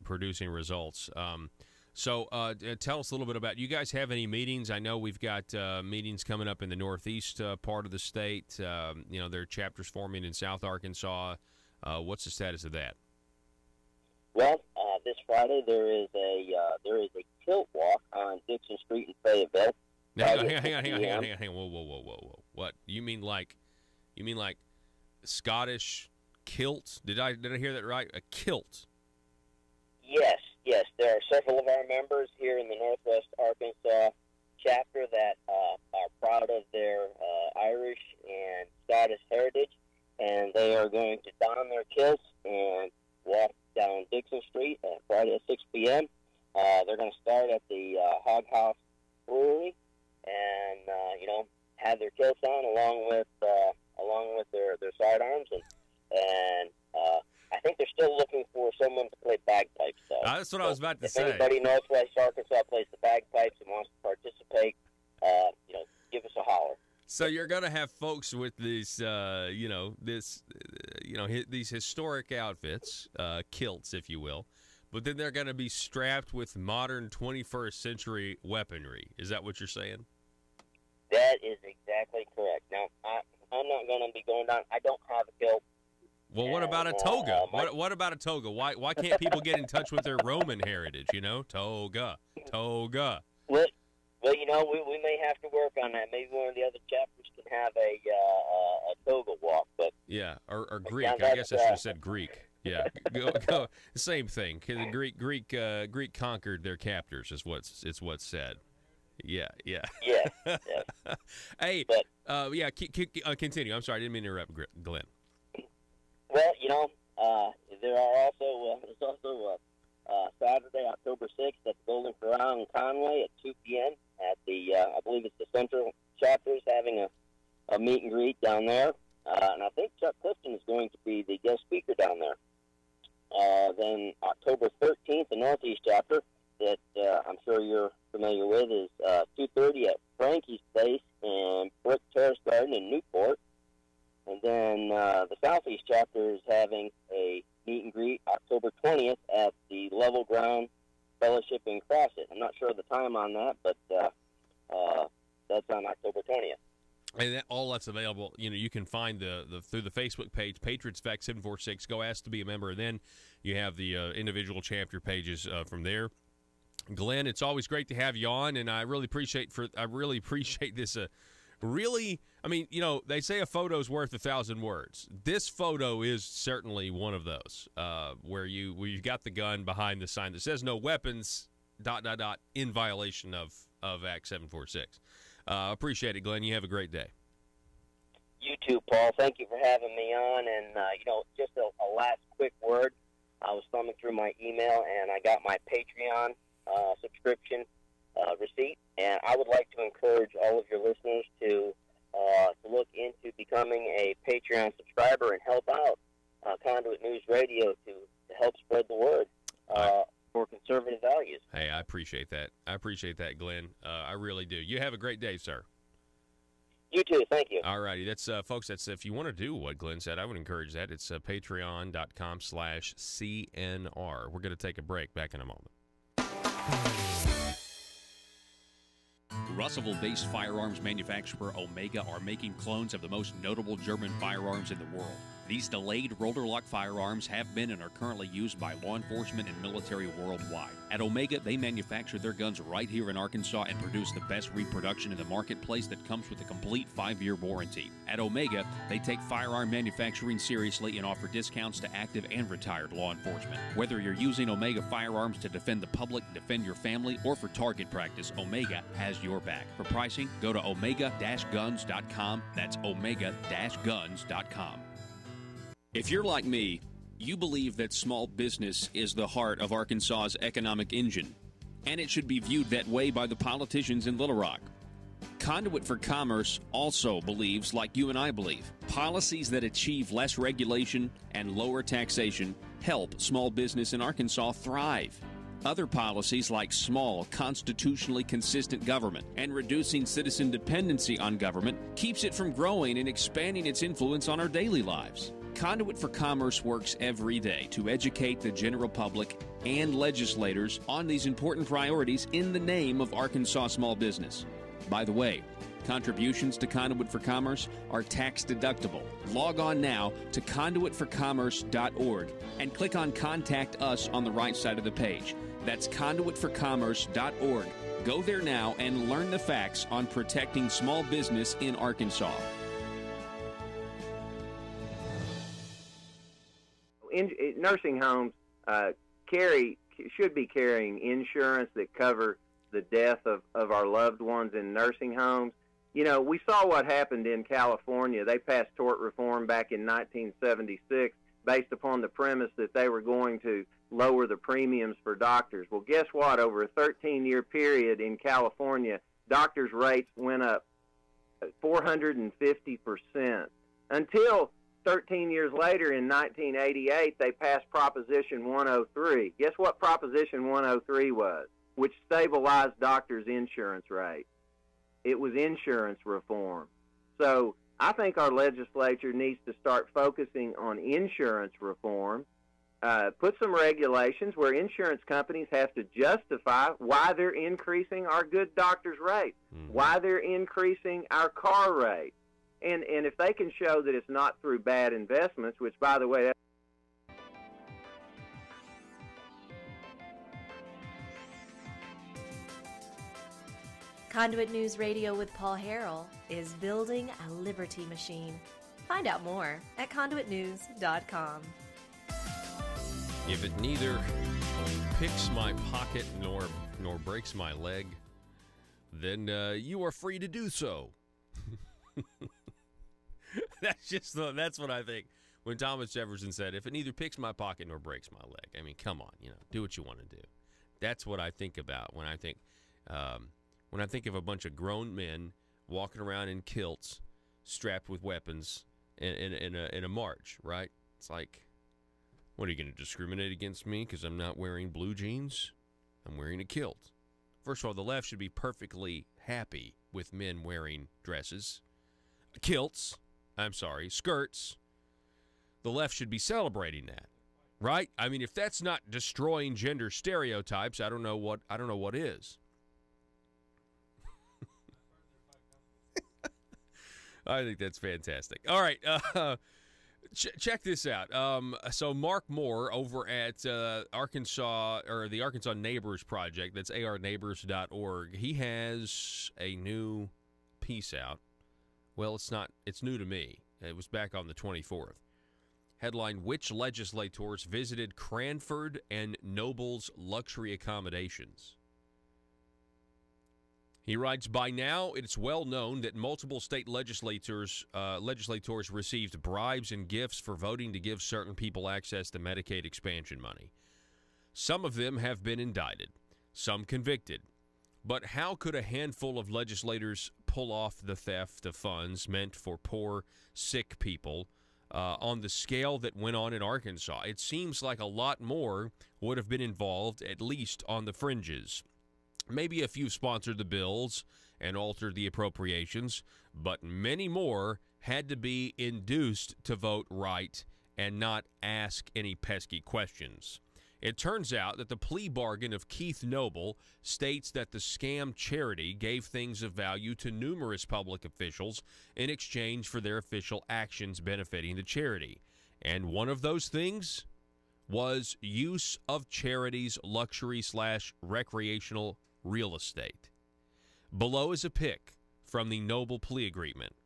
producing results. So tell us a little bit about, you guys have any meetings? I know we've got meetings coming up in the northeast part of the state. There are chapters forming in South Arkansas. What's the status of that? Well, this Friday there is a tilt walk on Dixon Street in Fayetteville. Hang on. Whoa. What? You mean like Scottish kilt? Did I hear that right? A kilt? Yes. There are several of our members here in the Northwest Arkansas chapter that are proud of their Irish and Scottish heritage, and they are going to don their kilts and walk down Dixon Street Friday at 6 p.m. They're going to start at the Hog House Brewery and have their kilts on along with their sidearms, and I think they're still looking for someone to play bagpipes. So that's what I was about to say. If anybody in Northwest Arkansas plays the bagpipes and wants to participate, give us a holler. So you're going to have folks with these, these historic outfits, kilts, if you will, but then they're going to be strapped with modern 21st century weaponry. Is that what you're saying? That is exactly correct. Now, I'm not going to be going down. I don't have a kilt. Well, what about a toga? What about a toga? Why can't people get in touch with their Roman heritage? Toga. Well, we may have to work on that. Maybe one of the other chapters can have a toga walk, but or Greek. I guess I should have said Greek. Yeah, go. Same thing. Greek conquered their captors. Is what's said. Yeah. Hey, continue. I'm sorry, I didn't mean to interrupt, Glenn. Well, there's also Saturday, October 6th at the Golden Corral in Conway at 2 p.m. at the, I believe it's the Central chapter is having a meet and greet down there. And I think Chuck Clifton is going to be the guest speaker down there. Then October 13th, the Northeast chapter that I'm sure you're familiar with is 2:30 at Frankie's Place in Brick Terrace Garden in Newport. And then the Southeast chapter is having a meet and greet October 20th at the Level Ground Fellowship in Crosset. I'm not sure of the time on that, but that's on October 20th. And all that's available, you can find through the Facebook page, Patriots Fact 746. Go ask to be a member. And then you have the individual chapter pages from there. Glenn, it's always great to have you on, and I really appreciate this. They say a photo's worth 1,000 words. This photo is certainly one of those where you've got the gun behind the sign that says no weapons, ... in violation of Act 746. Appreciate it, Glenn. You have a great day. You too, Paul. Thank you for having me on. And, just a last quick word. I was thumbing through my email, and I got my Patreon subscription receipt. And I would like to encourage all of your listeners to look into becoming a Patreon subscriber and help out Conduit News Radio to help spread the word for conservative values. Hey, I appreciate that. Glenn. I really do. You have a great day, sir. You too. Thank you. All righty. That's, folks, that's if you want to do what Glenn said, I would encourage that. It's patreon.com/CNR. We're going to take a break. Back in a moment. Russellville-based firearms manufacturer Omega are making clones of the most notable German firearms in the world. These delayed rotor-lock firearms have been and are currently used by law enforcement and military worldwide. At Omega, they manufacture their guns right here in Arkansas and produce the best reproduction in the marketplace that comes with a complete 5-year warranty. At Omega, they take firearm manufacturing seriously and offer discounts to active and retired law enforcement. Whether you're using Omega firearms to defend the public, defend your family, or for target practice, Omega has your back. For pricing, go to omega-guns.com. That's omega-guns.com. If you're like me, you believe that small business is the heart of Arkansas's economic engine, and it should be viewed that way by the politicians in Little Rock. Conduit for Commerce also believes, like you and I believe, policies that achieve less regulation and lower taxation help small business in Arkansas thrive. Other policies like small, constitutionally consistent government and reducing citizen dependency on government keeps it from growing and expanding its influence on our daily lives. Conduit for Commerce works every day to educate the general public and legislators on these important priorities in the name of Arkansas small business. By the way, contributions to Conduit for Commerce are tax deductible. Log on now to conduitforcommerce.org and click on Contact Us on the right side of the page. That's conduitforcommerce.org. Go there now and learn the facts on protecting small business in Arkansas. Nursing homes should be carrying insurance that cover the death of our loved ones in nursing homes. You know, we saw what happened in California. They passed tort reform back in 1976 based upon the premise that they were going to lower the premiums for doctors. Well, guess what? Over a 13-year period in California, doctors' rates went up 450%. Until 13 years later, in 1988, they passed Proposition 103. Guess what Proposition 103 was? Which stabilized doctors' insurance rate. It was insurance reform. So I think our legislature needs to start focusing on insurance reform, put some regulations where insurance companies have to justify why they're increasing our good doctors' rate, why they're increasing our car rate. And if they can show that it's not through bad investments, which, by the way, Conduit News Radio with Paul Harrell is building a liberty machine. Find out more at conduitnews.com. If it neither picks my pocket nor breaks my leg, then you are free to do so. That's what I think when Thomas Jefferson said, if it neither picks my pocket nor breaks my leg. I mean, come on, do what you want to do. That's what I think about when I think of a bunch of grown men walking around in kilts, strapped with weapons, in a march, right? It's like, what, are you going to discriminate against me because I'm not wearing blue jeans? I'm wearing a kilt. First of all, the left should be perfectly happy with men wearing dresses. Skirts. The left should be celebrating that, right? I mean, if that's not destroying gender stereotypes, I don't know what is. I think that's fantastic. All right, check this out. So Mark Moore over at Arkansas, or the Arkansas Neighbors Project, that's arneighbors.org, he has a new piece out. Well, it's new to me. It was back on the 24th. Headline, Which Legislators Visited Cranford and Noble's Luxury Accommodations? He writes, by now, it's well known that multiple state legislators received bribes and gifts for voting to give certain people access to Medicaid expansion money. Some of them have been indicted, some convicted. But how could a handful of legislators pull off the theft of funds meant for poor, sick people on the scale that went on in Arkansas? It seems like a lot more would have been involved, at least on the fringes. Maybe a few sponsored the bills and altered the appropriations, but many more had to be induced to vote right and not ask any pesky questions. It turns out that the plea bargain of Keith Noble states that the scam charity gave things of value to numerous public officials in exchange for their official actions benefiting the charity. And one of those things was use of charity's luxury/recreational real estate. Below is a pic from the Noble plea agreement.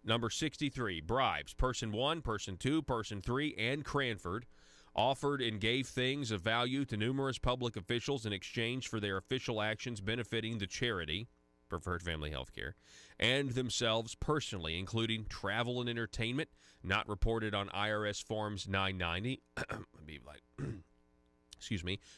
Number 63, bribes. Person 1, Person 2, Person 3, and Cranford offered and gave things of value to numerous public officials in exchange for their official actions benefiting the charity, Preferred Family Healthcare, and themselves personally, including travel and entertainment, not reported on IRS Forms 990. I'd be like,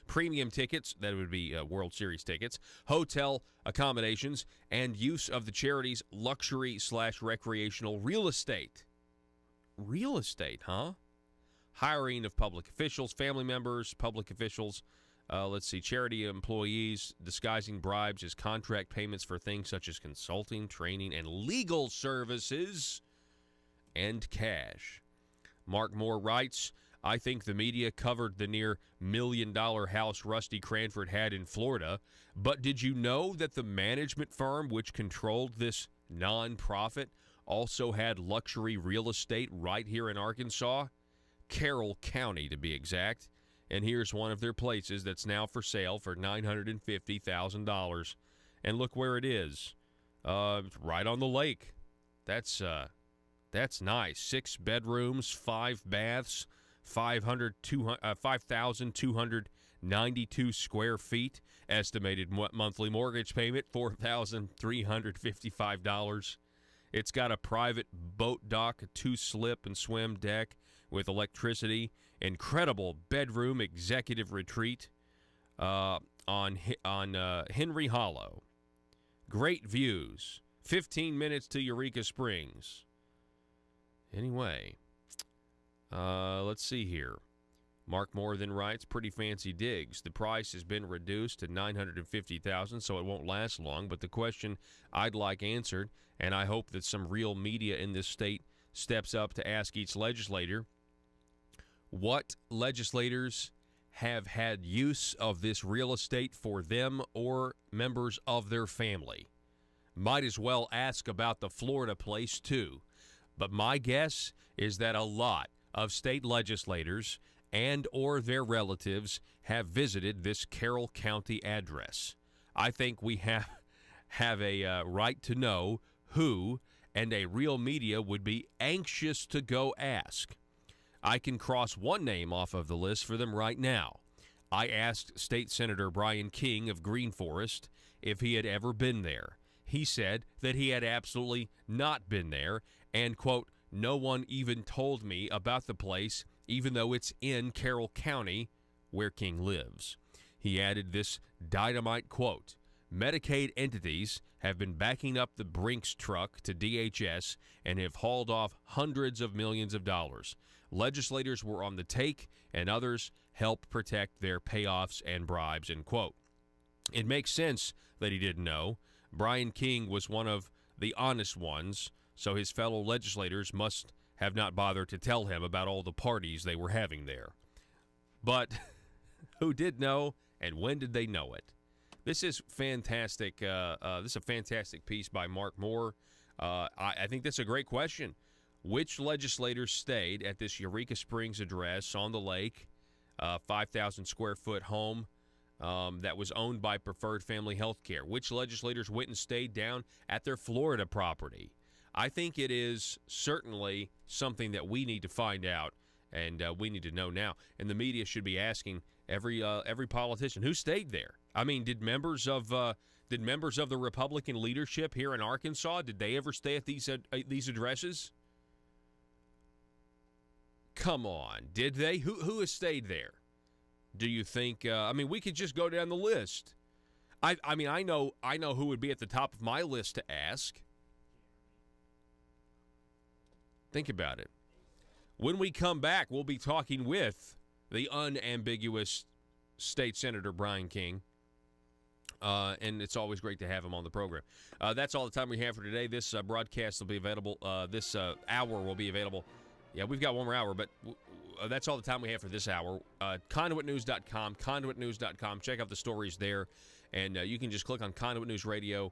premium tickets, that would be World Series tickets, hotel accommodations, and use of the charity's luxury/recreational real estate. Real estate, huh? Hiring of public officials, family members, public officials, charity employees, disguising bribes as contract payments for things such as consulting, training, and legal services, and cash. Mark Moore writes, I think the media covered the near $1 million house Rusty Cranford had in Florida, but did you know that the management firm which controlled this nonprofit also had luxury real estate right here in Arkansas? Carroll County, to be exact. And here's one of their places that's now for sale for $950,000. And look where it is. Right on the lake. That's nice. 6 bedrooms, 5 baths, 5,292 square feet. Estimated monthly mortgage payment, $4,355. It's got a private boat dock, a 2-slip and swim deck with electricity, incredible bedroom executive retreat on Henry Hollow. Great views. 15 minutes to Eureka Springs. Anyway, let's see here. Mark Moore then writes, pretty fancy digs. The price has been reduced to $950,000, so it won't last long. But the question I'd like answered, and I hope that some real media in this state steps up to ask each legislator, what legislators have had use of this real estate for them or members of their family? Might as well ask about the Florida place, too. But my guess is that a lot of state legislators and or their relatives have visited this Carroll County address. I think we have a right to know who, and a real media would be anxious to go ask. I can cross one name off of the list for them right now. I asked State Senator Brian King of Green Forest if he had ever been there. He said that he had absolutely not been there, and, quote, no one even told me about the place, even though it's in Carroll County, where King lives. He added this dynamite quote, Medicaid entities have been backing up the Brinks truck to DHS and have hauled off hundreds of millions of dollars. Legislators were on the take, and others helped protect their payoffs and bribes, end quote. It makes sense that he didn't know. Brian King was one of the honest ones, so his fellow legislators must have not bothered to tell him about all the parties they were having there. But who did know, and when did they know it? This is fantastic. This is a fantastic piece by Mark Moore. I think that's a great question. Which legislators stayed at this Eureka Springs address on the lake, 5,000 square foot home that was owned by Preferred Family Health Care? Which legislators went and stayed down at their Florida property? I think it is certainly something that we need to find out, and we need to know now. And the media should be asking every politician who stayed there. I mean, did members of the Republican leadership here in Arkansas, did they ever stay at these addresses? Come on, did they? Who has stayed there? Do you think? I mean, we could just go down the list. I know who would be at the top of my list to ask. Think about it. When we come back, we'll be talking with the unambiguous State Senator Brian King. And it's always great to have him on the program. That's all the time we have for today. This broadcast will be available. This hour will be available. Yeah, we've got one more hour, but that's all the time we have for this hour. ConduitNews.com, ConduitNews.com. Check out the stories there. And you can just click on Conduit News Radio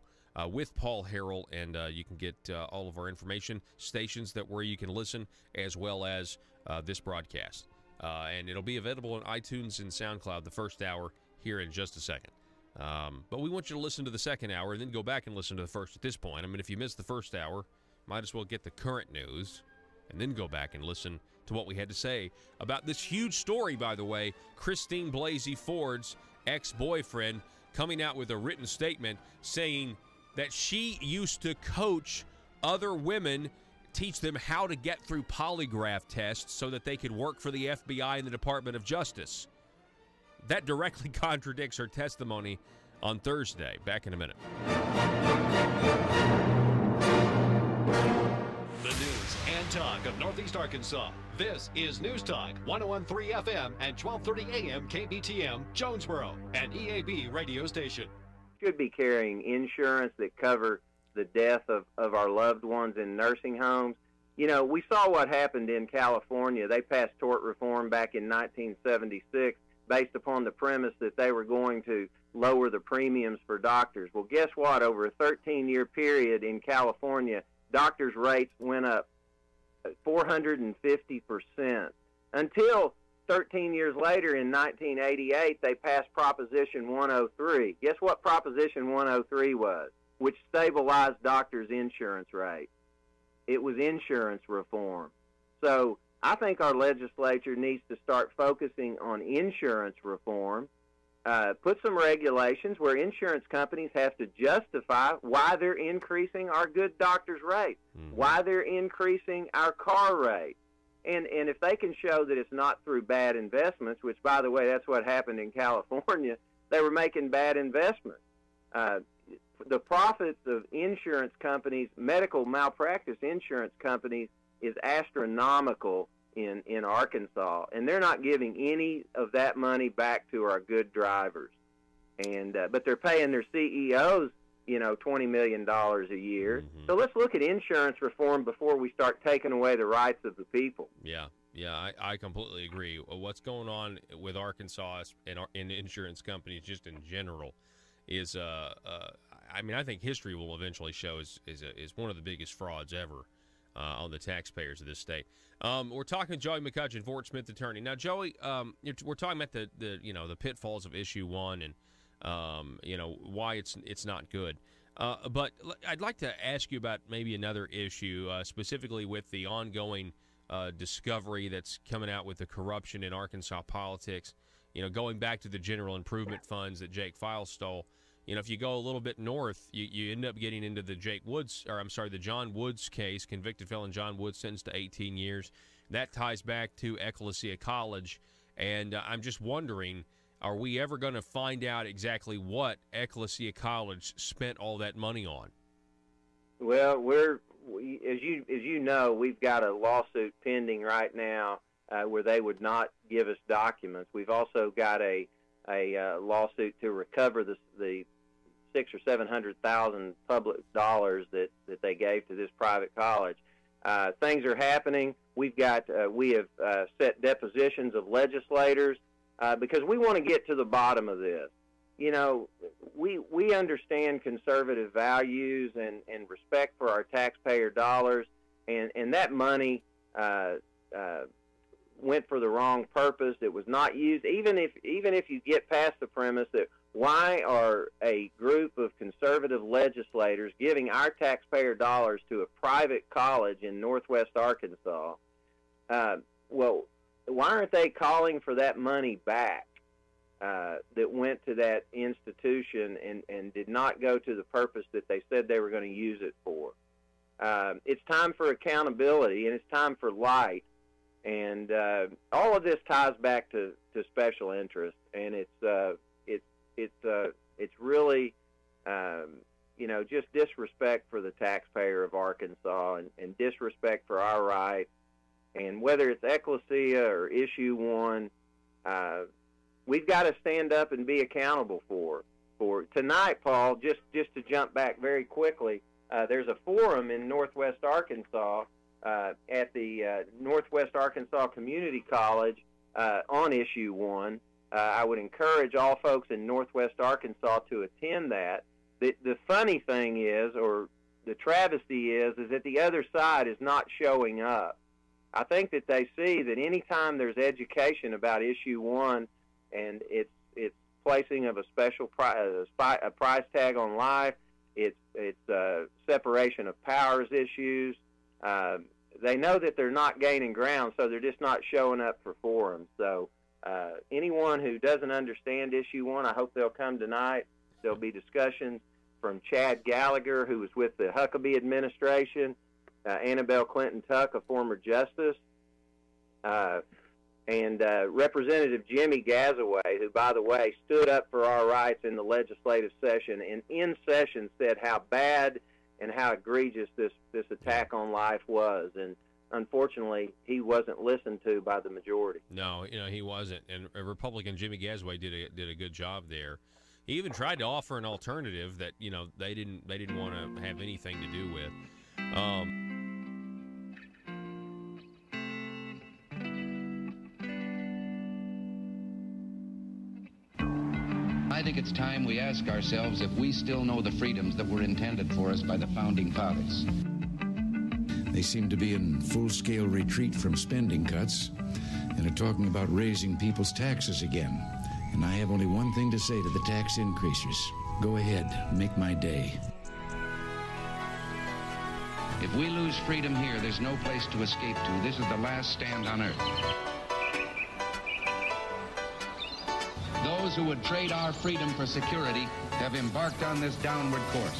with Paul Harrell, and you can get all of our information, stations where you can listen, as well as this broadcast. And it'll be available on iTunes and SoundCloud the first hour here in just a second. But we want you to listen to the second hour and then go back and listen to the first at this point. I mean, if you missed the first hour, might as well get the current news and then go back and listen to what we had to say about this huge story, by the way. Christine Blasey Ford's ex-boyfriend coming out with a written statement saying that she used to coach other women, teach them how to get through polygraph tests so that they could work for the FBI and the Department of Justice. that directly contradicts her testimony on Thursday. Back in a minute. The news and talk of Northeast Arkansas. This is News Talk 101.3 FM and 1230 AM KBTM, Jonesboro, an EAB radio station. Should be carrying insurance that cover the death of our loved ones in nursing homes. You know, we saw what happened in California. They passed tort reform back in 1976 based upon the premise that they were going to lower the premiums for doctors. Well, guess what? Over a 13-year period in California, doctors' rates went up 450%. Until 13 years later in 1988, they passed Proposition 103. Guess what Proposition 103 was? Which stabilized doctors' insurance rates. It was insurance reform. So I think our legislature needs to start focusing on insurance reform, put some regulations where insurance companies have to justify why they're increasing our good doctors' rates, why they're increasing our car rates. And if they can show that it's not through bad investments, which, by the way, that's what happened in California, they were making bad investments. The profits of insurance companies, medical malpractice insurance companies, is astronomical in Arkansas, and they're not giving any of that money back to our good drivers. And but they're paying their CEOs, $20 million a year. So let's look at insurance reform before we start taking away the rights of the people. Yeah, I completely agree. What's going on with Arkansas and insurance companies just in general is, I think history will eventually show is one of the biggest frauds ever on the taxpayers of this state. We're talking to Joey McCutcheon, Fort Smith attorney. Now, Joey, we're talking about the pitfalls of Issue 1 and why it's not good. But I'd like to ask you about maybe another issue, specifically with the ongoing discovery that's coming out with the corruption in Arkansas politics. Going back to the general improvement funds that Jake Files stole. If you go a little bit north, you end up getting into the John Woods case, convicted felon John Woods sentenced to 18 years. That ties back to Ecclesia College. And I'm just wondering, are we ever going to find out exactly what Ecclesia College spent all that money on? Well, as you know, we've got a lawsuit pending right now where they would not give us documents. We've also got a lawsuit to recover the $600,000 or $700,000 public dollars that they gave to this private college. Things are happening. We have set depositions of legislators because we want to get to the bottom of this. We understand conservative values and respect for our taxpayer dollars, and that money went for the wrong purpose. It was not used. Even if you get past the premise that why are a group of conservative legislators giving our taxpayer dollars to a private college in northwest Arkansas? Well, why aren't they calling for that money back that went to that institution and did not go to the purpose that they said they were going to use it for? It's time for accountability, and it's time for light. And all of this ties back to special interest, and it's really just disrespect for the taxpayer of Arkansas and disrespect for our rights. And whether it's Ecclesia or Issue 1, we've got to stand up and be accountable for tonight, Paul. Just to jump back very quickly, there's a forum in Northwest Arkansas at the Northwest Arkansas Community College on Issue 1. I would encourage all folks in Northwest Arkansas to attend that. The funny thing is, or the travesty is that the other side is not showing up. I think that they see that anytime there's education about Issue 1 and its placing of a special a price tag on life, it's separation of powers issues, they know that they're not gaining ground, so they're just not showing up for forums. So anyone who doesn't understand Issue 1, I hope they'll come tonight. There'll be discussions from Chad Gallagher, who was with the Huckabee administration, Annabelle Clinton Tuck, a former justice, And Representative Jimmy Gazaway, who, by the way, stood up for our rights in the legislative session and in session said how bad and how egregious this attack on life was. And unfortunately, he wasn't listened to by the majority. No, he wasn't. And Republican Jimmy Gazaway did a good job there. He even tried to offer an alternative that they didn't want to have anything to do with. I think it's time we ask ourselves if we still know the freedoms that were intended for us by the Founding Fathers. They seem to be in full-scale retreat from spending cuts and are talking about raising people's taxes again. And I have only one thing to say to the tax increasers. Go ahead, make my day. If we lose freedom here, there's no place to escape to. This is the last stand on earth. Those who would trade our freedom for security have embarked on this downward course.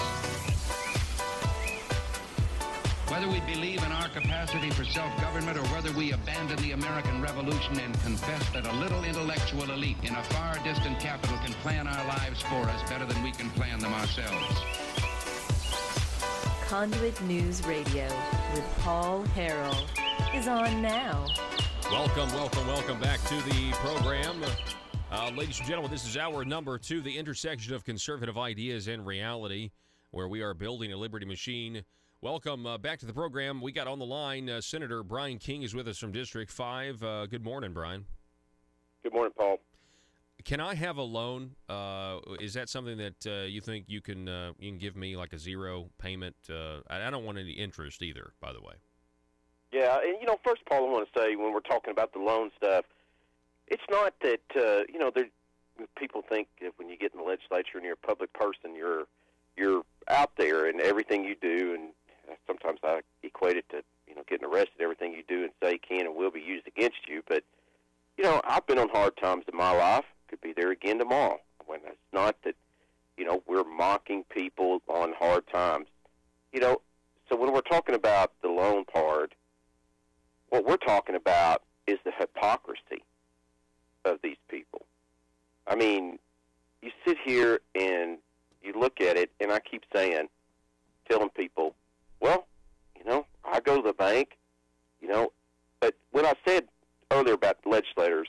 Whether we believe in our capacity for self-government or whether we abandon the American Revolution and confess that a little intellectual elite in a far distant capital can plan our lives for us better than we can plan them ourselves. Conduit News Radio with Paul Harrell is on now. Welcome back to the program. Ladies and gentlemen, this is hour number 2, the intersection of conservative ideas and reality, where we are building a liberty machine. Welcome back to the program. We got on the line, Senator Brian King is with us from District 5. Good morning, Brian. Good morning, Paul. Can I have a loan? Is that something that you think you can give me, like a zero payment? I don't want any interest either, by the way. Yeah, and, first, Paul, I want to say when we're talking about the loan stuff, it's not that, people think that when you get in the legislature and you're a public person, you're out there and everything you do, and sometimes I equate it to, getting arrested, everything you do and say can and will be used against you. But, I've been on hard times in my life. Could be there again tomorrow. When it's not that, we're mocking people on hard times. So when we're talking about the loan part, what we're talking about is the hypocrisy of these people. I mean, you sit here and you look at it, and I keep telling people, well, I go to the bank, but when I said earlier about legislators,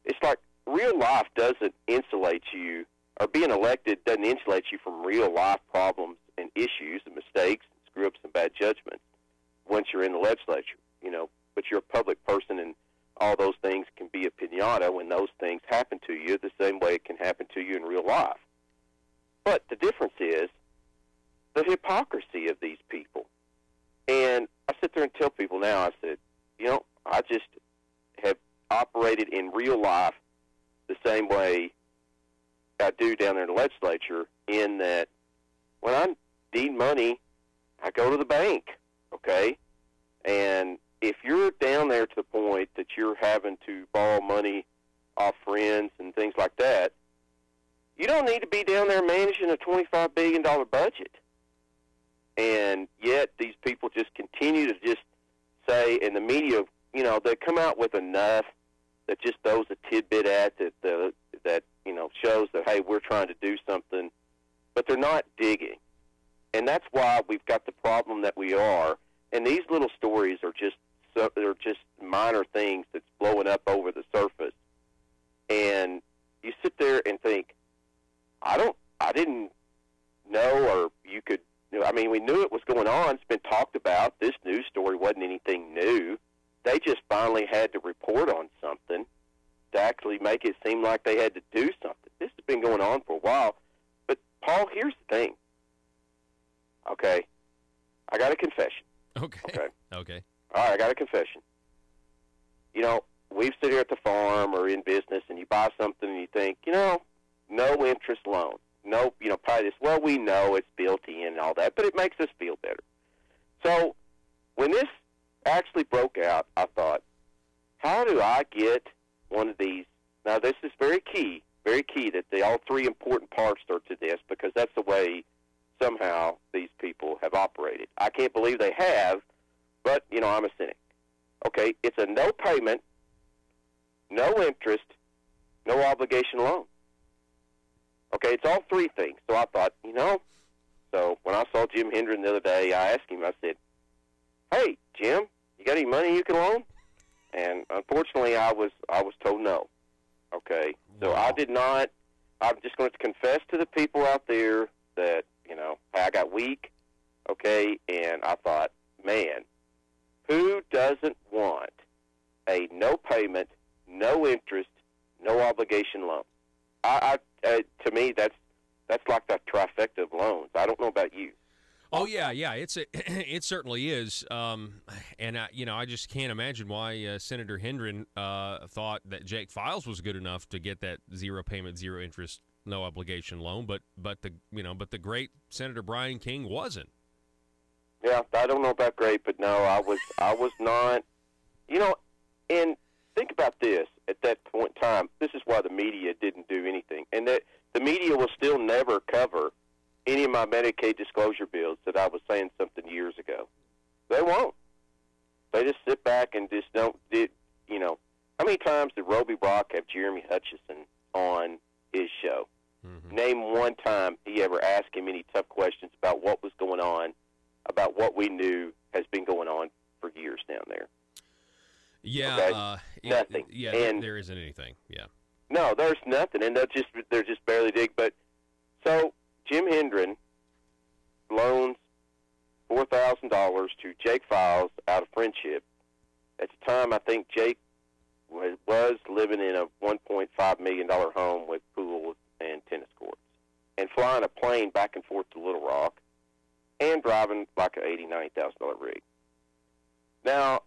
it's like real life doesn't insulate you, or being elected doesn't insulate you from real life problems and issues and mistakes, and screw-ups and bad judgments once you're in the legislature, but you're a public person, and all those things can be a pinata when those things happen to you the same way it can happen to you in real life. But the difference is the hypocrisy of these people. And I sit there and tell people now, I said, I just have operated in real life the same way I do down there in the legislature, in that when I need money, I go to the bank, okay? And if you're down there to the point that you're having to borrow money off friends and things like that, you don't need to be down there managing a $25 billion budget. And yet these people just continue to just say, and the media, they come out with enough that just throws a tidbit at that shows that, hey, we're trying to do something, but they're not digging. And that's why we've got the problem that we are. And these little stories are they're just minor things that's blowing up over the surface. And you sit there and think, I didn't know, or you could, we knew it was going on. It's been talked about. This news story wasn't anything new. They just finally had to report on something to actually make it seem like they had to do something. This has been going on for a while. But, Paul, here's the thing. Okay. I got a confession. Okay. All right, I got a confession. We sit here at the farm or in business, and you buy something and you think, no interest loan. No, probably this, well, we know it's built in and all that, but it makes us feel better. So when this actually broke out, I thought, how do I get one of these? Now, this is very key that all three important parts are to this, because that's the way somehow these people have operated. I can't believe they have, but, I'm a cynic. Okay, it's a no payment no interest, no obligation loan. Okay, it's all three things. So I thought, so when I saw Jim Hendren the other day, I asked him, I said, "Hey, Jim, you got any money you can loan?" And unfortunately, I was told no. Okay, so I did not. I'm just going to confess to the people out there that, hey, I got weak, okay, and I thought, man, who doesn't want a no payment, no interest, no obligation loan? To me, that's like the trifecta of loans. I don't know about you. Oh yeah, it certainly is, and I just can't imagine why Senator Hendren thought that Jake Files was good enough to get that zero payment, zero interest, no obligation loan, but the great Senator Brian King wasn't. Yeah, I don't know about great, but no, I was not. And think about this: at that point in time, this is why the media didn't do anything, and that the media will still never cover any of my Medicaid disclosure bills that I was saying something years ago. They won't. They just sit back and just don't. How many times did Roby Brock have Jeremy Hutchison on his show? Mm-hmm. Name one time he ever asked him any tough questions about what was going on, about what we knew has been going on for years down there. Yeah, okay? Nothing. Yeah, and there isn't anything. Yeah. No, there's nothing, and they're just barely dig. But so Jim Hendren loans $4,000 to Jake Files out of friendship. At the time, I think Jake was living in a $1.5 million home with pools and tennis courts, and flying a plane back and forth to Little Rock, and driving like an $80,000, $90,000 rig. Now,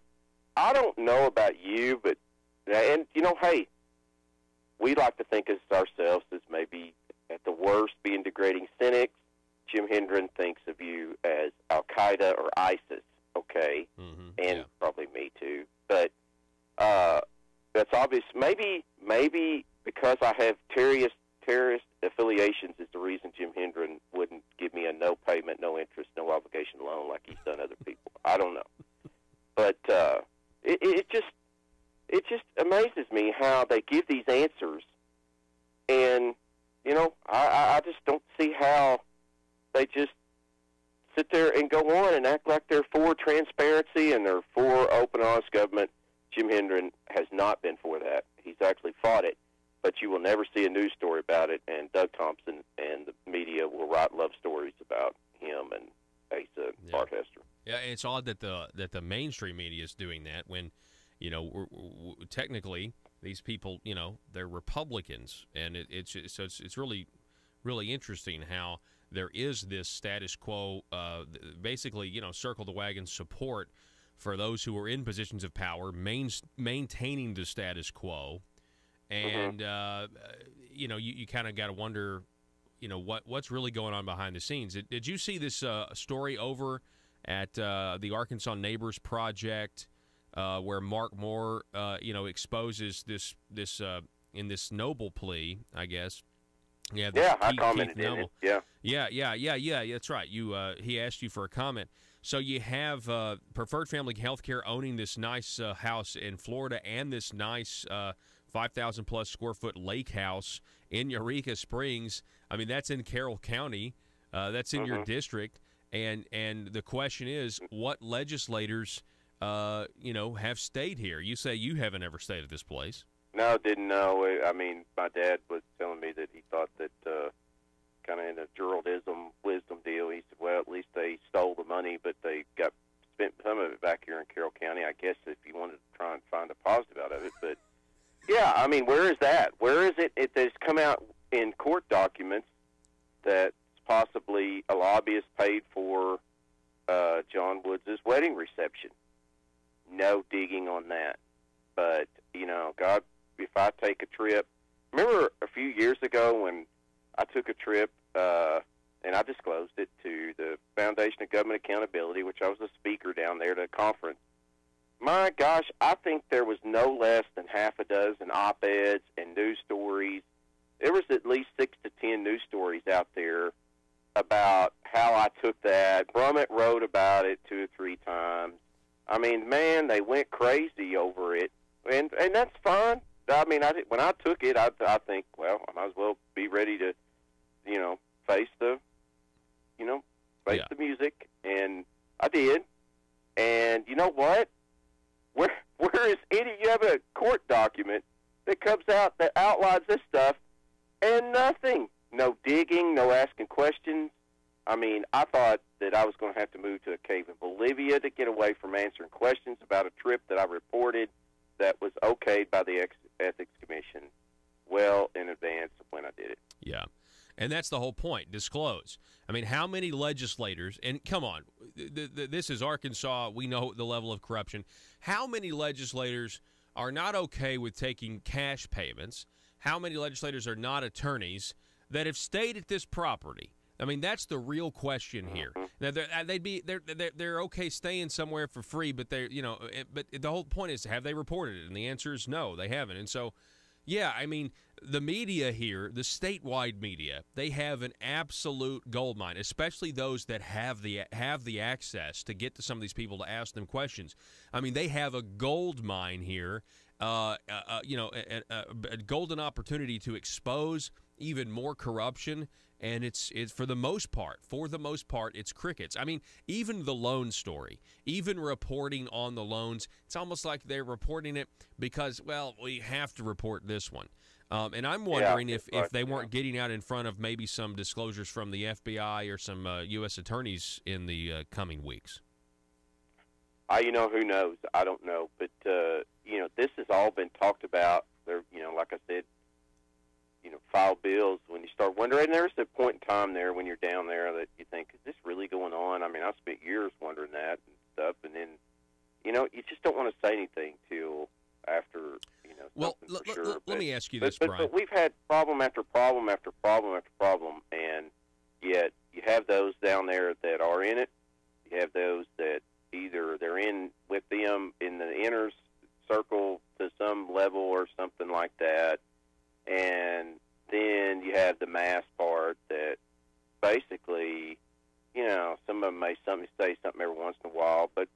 I don't know about you, but hey, we like to think of ourselves as maybe at the worst being degrading cynics. Jim Hendren thinks of you as Al-Qaeda or ISIS, okay? Mm-hmm, and probably me too. But that's obvious. Maybe because I have terrorist affiliations is the reason Jim Hendren wouldn't give me a no payment, no interest, no obligation loan like he's done other people. I don't know. But it just amazes me how they give these answers, and I just don't see how they just sit there and go on and act like they're for transparency and they're for open, honest government. Jim Hendren has not been for that. He's actually fought it, but you will never see a news story about it, and Doug Thompson and the media will write love stories about him and Asa Barchester. Yeah, and it's odd that the mainstream media is doing that when, technically these people, they're Republicans, and it's really, really interesting how there is this status quo, basically, circle the wagon support for those who are in positions of power, maintaining the status quo, and you kind of got to wonder, what's really going on behind the scenes. Did you see this story over at the Arkansas Neighbors Project, where Mark Moore, exposes this in this Noble plea, I guess. Yeah, I commented in it. Yeah. That's right. He asked you for a comment. So you have Preferred Family Healthcare owning this nice house in Florida and this nice 5,000 plus square foot lake house in Eureka Springs. I mean, that's in Carroll County. That's in your district. And the question is, what legislators, have stayed here? You say you haven't ever stayed at this place. No, didn't know. I mean, my dad was telling me that he thought that kind of in a Geraldism wisdom deal, he said, well, at least they stole the money, but they spent some of it back here in Carroll County. I guess if you wanted to try and find a positive out of it. But, yeah, I mean, where is that? Where is it? It has come out in court documents that possibly a lobbyist paid for John Woods' wedding reception. No digging on that. But, God, if I take a trip, remember a few years ago when I took a trip, and I disclosed it to the Foundation of Government Accountability, which I was a speaker down there at a conference. My gosh, I think there was no less than half a dozen op-eds and news stories. There was at least 6 to 10 news stories out there about how I took that. Brummett wrote about it 2 or 3 times. I mean, man, they went crazy over it, and that's fine. when I took it, I think, well, I might as well be ready to, face the, the music, and I did. And you know what? Where is you have a court document that comes out that outlines this stuff, and nothing. No digging, no asking questions. I mean, I thought that I was going to have to move to a cave in Bolivia to get away from answering questions about a trip that I reported that was okayed by the Ethics Commission well in advance of when I did it. Yeah. And that's the whole point. Disclose. I mean, how many legislators, and come on, this is Arkansas. We know the level of corruption. How many legislators are not okay with taking cash payments? How many legislators are not attorneys that have stayed at this property? I mean, that's the real question here. Now, they're okay staying somewhere for free, but but the whole point is, have they reported it? And the answer is no, they haven't. And so, yeah, I mean, the media here, the statewide media, they have an absolute goldmine, especially those that have the access to get to some of these people to ask them questions. I mean, they have a gold mine here, a golden opportunity to expose even more corruption. And it's for the most part, it's crickets. I mean, even the loan story, even reporting on the loans, it's almost like they're reporting it because, well, we have to report this one. And I'm wondering if they weren't getting out in front of maybe some disclosures from the FBI or some U.S. attorneys in the coming weeks. Who knows? I don't know. But, this has all been talked about. There, like I said, file bills when you start wondering. And there's a point in time there when you're down there that you think, is this really going on? I mean, I spent years wondering that and stuff, and then, you just don't want to say anything till after, well, let me ask you this, Brian. But we've had problem after problem after problem after problem, and yet you have those down there that are in it. You have those that either they're in with them in the inner circle to some level or something like that, and then you have the mass part that basically, some of them may say something every once in a while, but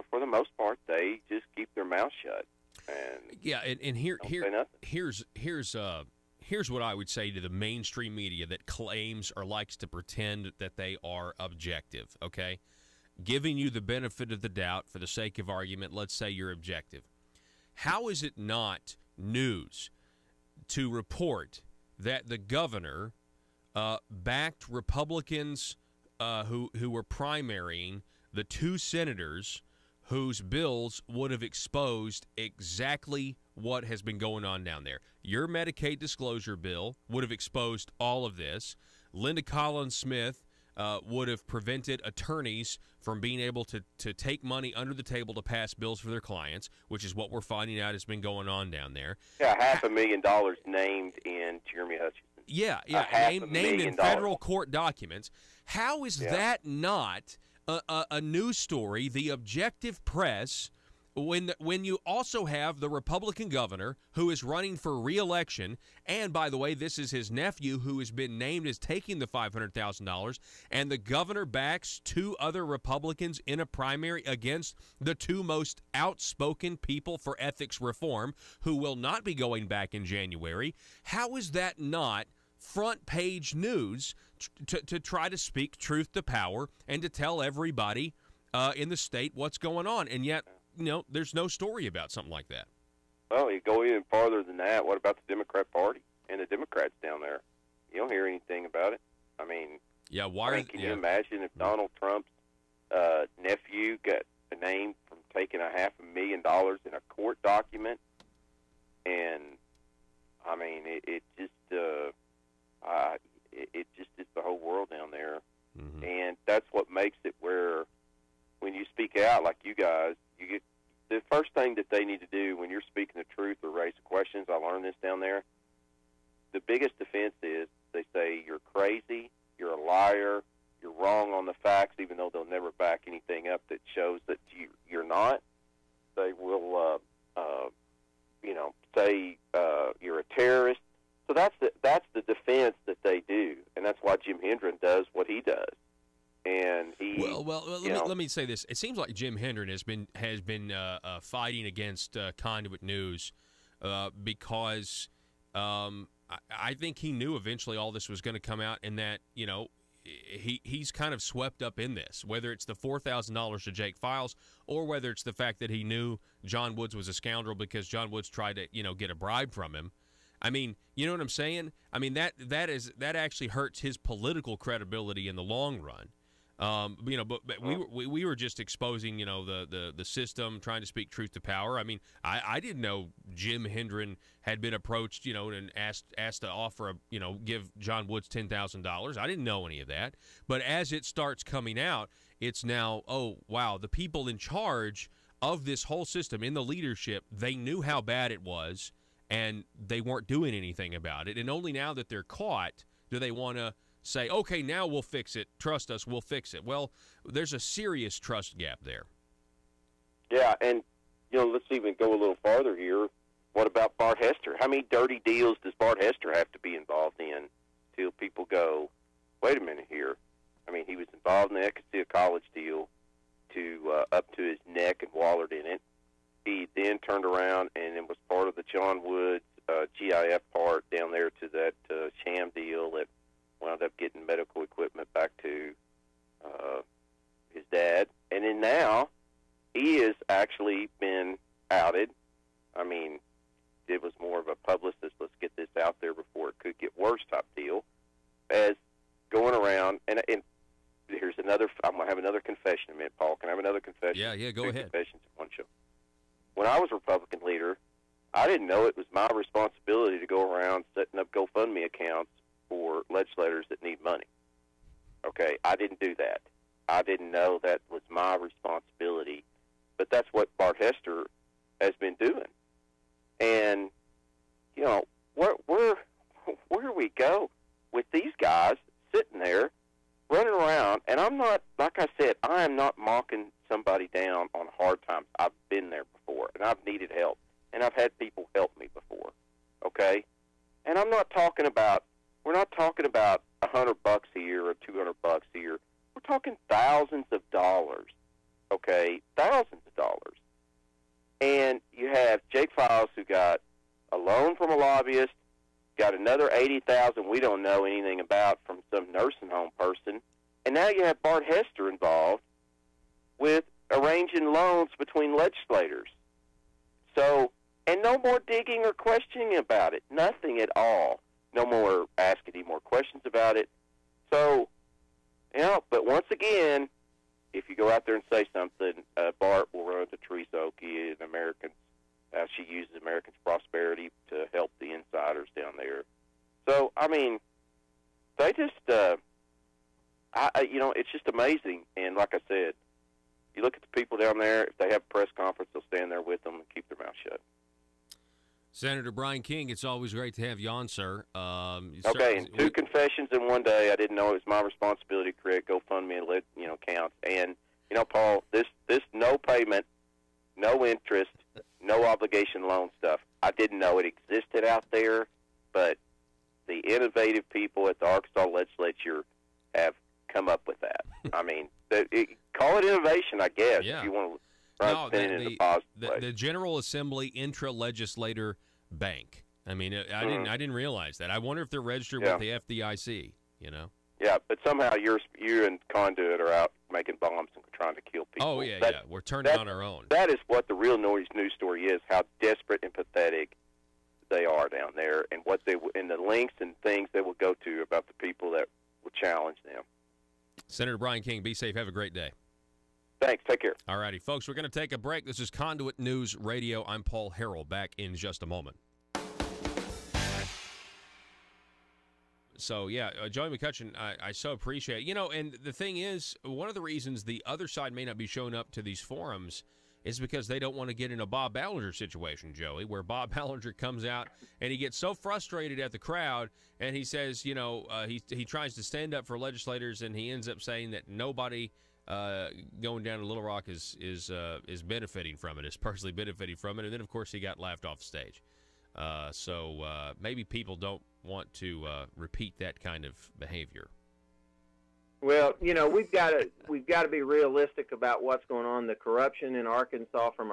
for the most part, they just keep their mouth shut. And here's what I would say to the mainstream media that claims or likes to pretend that they are objective. Okay, giving you the benefit of the doubt for the sake of argument. Let's say you're objective. How is it not news to report that the governor backed Republicans who were primarying the two senators whose bills would have exposed exactly what has been going on down there? Your Medicaid disclosure bill would have exposed all of this. Linda Collins Smith would have prevented attorneys from being able to take money under the table to pass bills for their clients, which is what we're finding out has been going on down there. Yeah, $500,000 named in Jeremy Hutchinson. Yeah, named in federal court documents. How is that not a news story, the objective press, when you also have the Republican governor who is running for re-election, and by the way, this is his nephew who has been named as taking the $500,000, and the governor backs two other Republicans in a primary against the two most outspoken people for ethics reform who will not be going back in January? How is that not front page news to try to speak truth to power and to tell everybody in the state what's going on? And yet, there's no story about something like that. Well, you go even farther than that. What about the Democrat Party and the Democrats down there? You don't hear anything about it. I mean, can you imagine if Donald Trump's nephew got a name from taking $500,000 in a court document? And I mean, it just is the whole world down there, and that's what makes it where when you speak out like you guys, you get the first thing that they need to do when you're speaking the truth or raising questions. I learned this down there. The biggest defense is they say you're crazy, you're a liar, you're wrong on the facts, even though they'll never back anything up that shows that you're not. They will, say you're a terrorist. So that's the defense that they do, and that's why Jim Hendren does what he does. And he let me say this. It seems like Jim Hendren has been fighting against Conduit News because I think he knew eventually all this was going to come out, and that, you know, he's kind of swept up in this, whether it's the $4,000 to Jake Files or whether it's the fact that he knew John Woods was a scoundrel because John Woods tried to, you know, get a bribe from him. I mean, you know what I'm saying? I mean, that actually hurts his political credibility in the long run. You know, but we were just exposing, you know, the system, trying to speak truth to power. I mean, I didn't know Jim Hendren had been approached, you know, and asked to offer give John Woods $10,000. I didn't know any of that. But as it starts coming out, it's now, oh wow, the people in charge of this whole system, in the leadership, they knew how bad it was, and they weren't doing anything about it. And only now that they're caught do they want to say, okay, now we'll fix it. Trust us, we'll fix it. Well, there's a serious trust gap there. Yeah, and, you know, let's even go a little farther here. What about Bart Hester? How many dirty deals does Bart Hester have to be involved in till people go, wait a minute here? I mean, he was involved in the Eccleston College deal up to his neck and wallered in it. He then turned around and it was part of the John Woods GIF part down there to that sham deal that wound up getting medical equipment back to his dad. And then now he has actually been outed. I mean, it was more of a publicist, let's get this out there before it could get worse type deal, as going around. And here's another, I'm going to have another confession in a minute, Paul. Can I have another confession? Yeah, go ahead. Confessions in one show. When I was Republican leader, I didn't know it was my responsibility to go around setting up GoFundMe accounts for legislators that need money. Okay, I didn't do that. I didn't know that was my responsibility, but that's what Bart Hester has been doing. And, you know, where do we go with these guys sitting there running around? And I'm not, like I said, I am not mocking somebody down on hard times. I've been there before, and I've needed help, and I've had people help me before, okay? And I'm not talking about, we're not talking about $100 a year or $200 a year. We're talking thousands of dollars, okay? Thousands of dollars. And you have Jake Files, who got a loan from a lobbyist, got another $80,000 we don't know anything about from some nursing home person, and now you have Bart Hester involved with arranging loans between legislators. So, and no more digging or questioning about it. Nothing at all. No more asking any more questions about it. So, you know, but once again, if you go out there and say something, Bart will run to Teresa Oakey and Americans. She uses Americans' prosperity to help the insiders down there. So, I mean, they just, you know, it's just amazing. And like I said, you look at the people down there, if they have a press conference, they'll stand there with them and keep their mouth shut. Senator Brian King, it's always great to have you on, sir. Okay, and two confessions in one day. I didn't know it was my responsibility to create GoFundMe and let, you know, counts. And, you know, Paul, this no payment, no interest, no obligation loan stuff, I didn't know it existed out there, but the innovative people at the Arkansas legislature have come up with that. I mean, call it innovation, I guess, if you want to. No, the General Assembly intra-legislator bank. I mean, I didn't realize that. I wonder if they're registered with the FDIC, you know? Yeah, but somehow you and Conduit are out making bombs and trying to kill people. Oh, yeah. We're turning on our own. That is what the real news story is, how desperate and pathetic they are down there, and and the lengths and things they will go to about the people that will challenge them. Senator Brian King, be safe. Have a great day. Thanks. Take care. All righty, folks, we're going to take a break. This is Conduit News Radio. I'm Paul Harrell. Back in just a moment. So, yeah, Joey McCutcheon, I so appreciate. You know, and the thing is, one of the reasons the other side may not be showing up to these forums is because they don't want to get in a Bob Ballinger situation, Joey, where Bob Ballinger comes out and he gets so frustrated at the crowd and he says, you know, he tries to stand up for legislators and he ends up saying that nobody going down to Little Rock is benefiting from it, is personally benefiting from it, and then of course he got laughed off the stage. So maybe people don't want to repeat that kind of behavior. Well, we've got to be realistic about what's going on. The corruption in Arkansas from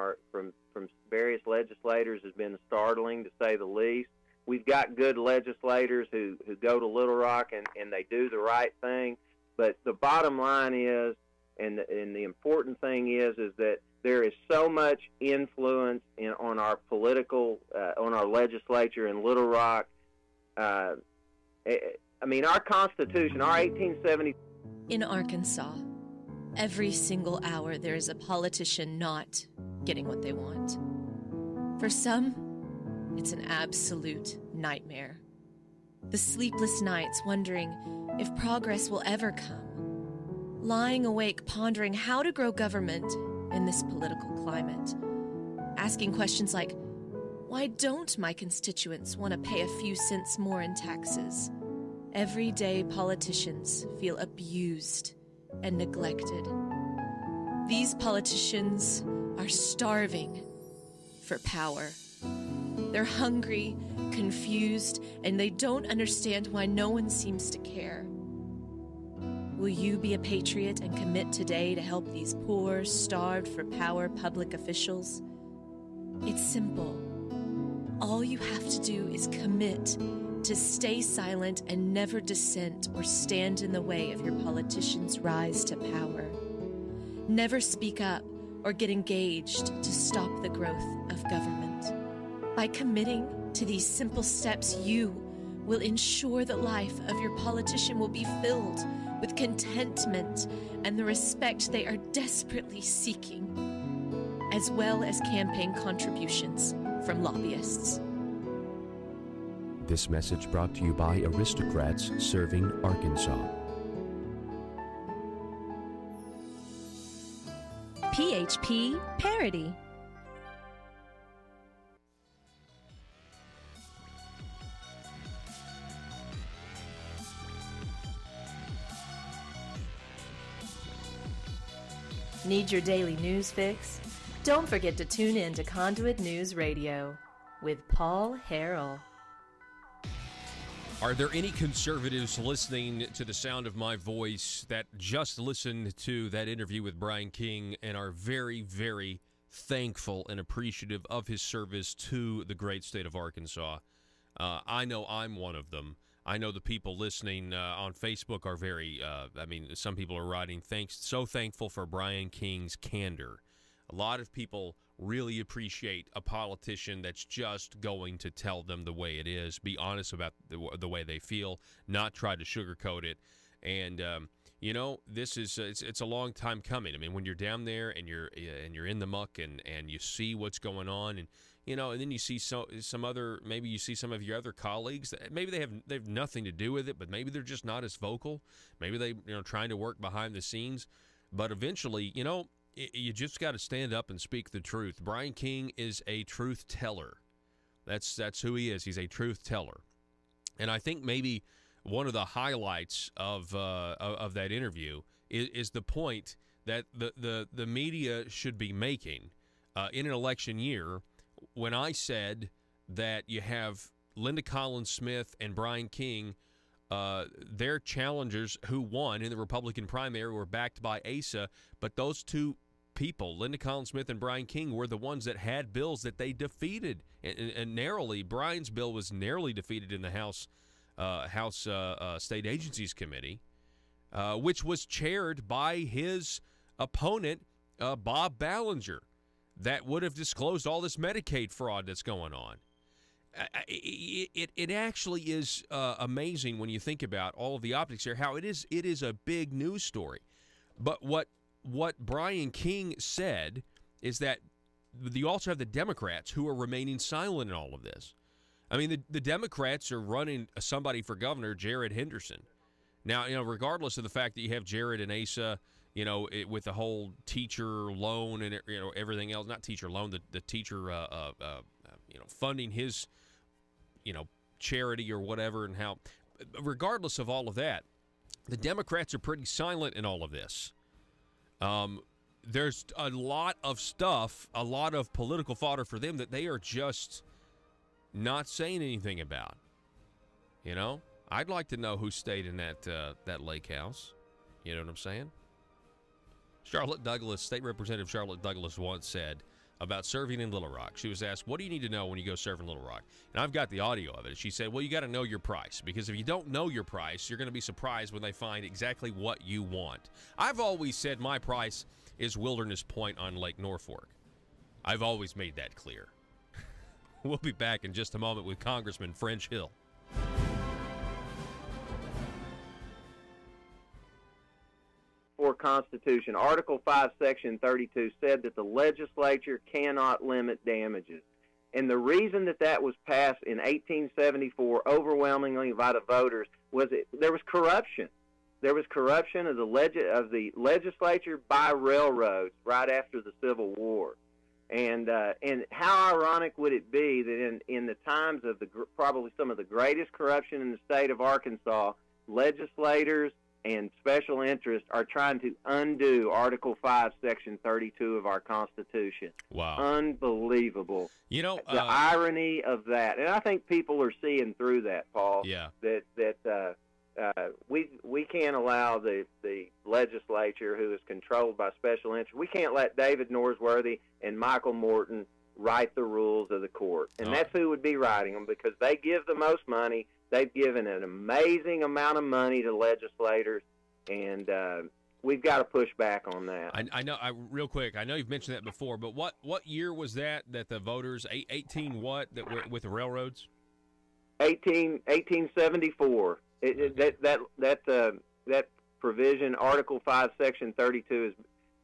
various legislators has been startling, to say the least. We've got good legislators who go to Little Rock and they do the right thing. But the bottom line is, and the important thing is that there is so much influence on our on our legislature in Little Rock. Our Constitution, our 1870. In Arkansas, every single hour there is a politician not getting what they want. For some, it's an absolute nightmare. The sleepless nights wondering if progress will ever come. Lying awake pondering how to grow government in this political climate. Asking questions like, why don't my constituents want to pay a few cents more in taxes? Everyday politicians feel abused and neglected. These politicians are starving for power. They're hungry, confused, and they don't understand why no one seems to care. Will you be a patriot and commit today to help these poor, starved for power public officials? It's simple. All you have to do is commit to stay silent and never dissent or stand in the way of your politicians' rise to power. Never speak up or get engaged to stop the growth of government. By committing to these simple steps, you will ensure the life of your politician will be filled with contentment and the respect they are desperately seeking, as well as campaign contributions from lobbyists. This message brought to you by Aristocrats Serving Arkansas. PHP Parody. Need your daily news fix? Don't forget to tune in to Conduit News Radio with Paul Harrell. Are there any conservatives listening to the sound of my voice that just listened to that interview with Brian King and are very, very thankful and appreciative of his service to the great state of Arkansas? I know I'm one of them. I know the people listening on Facebook are very, some people are writing, so thankful for Brian King's candor. A lot of people really appreciate a politician that's just going to tell them the way it is, be honest about the way they feel, not try to sugarcoat it. And this is it's a long time coming. I mean, when you're down there and you're in the muck and you see what's going on, and then you see some other, maybe you see some of your other colleagues that maybe they have nothing to do with it, but maybe they're just not as vocal. Maybe they trying to work behind the scenes, but eventually you just got to stand up and speak the truth. Brian King is a truth teller. That's who he is. He's a truth teller. And I think maybe one of the highlights of that interview is the point that the media should be making in an election year, when I said that you have Linda Collins Smith and Brian King, their challengers who won in the Republican primary were backed by ASA, but those two people, Linda Collins Smith and Brian King, were the ones that had bills that they defeated, and narrowly. Brian's bill was narrowly defeated in the House State Agencies Committee, which was chaired by his opponent, Bob Ballinger, that would have disclosed all this Medicaid fraud that's going on. It actually is amazing when you think about all of the optics here, how it is a big news story. But what Brian King said is that you also have the Democrats who are remaining silent in all of this. I mean, the Democrats are running somebody for governor, Jared Henderson. Now, regardless of the fact that you have Jared and Asa, with the whole teacher loan and everything else, not teacher loan, the teacher funding his charity or whatever, and how, regardless of all of that, the Democrats are pretty silent in all of this. There's a lot of stuff, a lot of political fodder for them that they are just not saying anything about. I'd like to know who stayed in that lake house. You know what I'm saying? Charlotte Douglas, State Representative Charlotte Douglas once said about serving in Little Rock. She was asked, what do you need to know when you go serve in Little Rock? And I've got the audio of it. She said, well, you got to know your price, because if you don't know your price, you're going to be surprised when they find exactly what you want. I've always said my price is Wilderness Point on Lake Norfolk. I've always made that clear. We'll be back in just a moment with Congressman French Hill. Constitution, Article 5, Section 32 said that the legislature cannot limit damages. And the reason that was passed in 1874 overwhelmingly by the voters was there was corruption. There was corruption of the legislature by railroads right after the Civil War. And how ironic would it be that in the times of probably some of the greatest corruption in the state of Arkansas, legislators and special interests are trying to undo Article 5, Section 32 of our Constitution. Wow. Unbelievable. You know, the irony of that. And I think people are seeing through that, Paul. Yeah. That we can't allow the legislature, who is controlled by special interests, we can't let David Norsworthy and Michael Morton write the rules of the court. And that's who would be writing them, because they give the most money. They've given an amazing amount of money to legislators, and we've got to push back on that. I know. Real quick, I know you've mentioned that before, but what year was that the voters 18 what that were with the railroads? 1874. That provision, Article 5, Section 32, has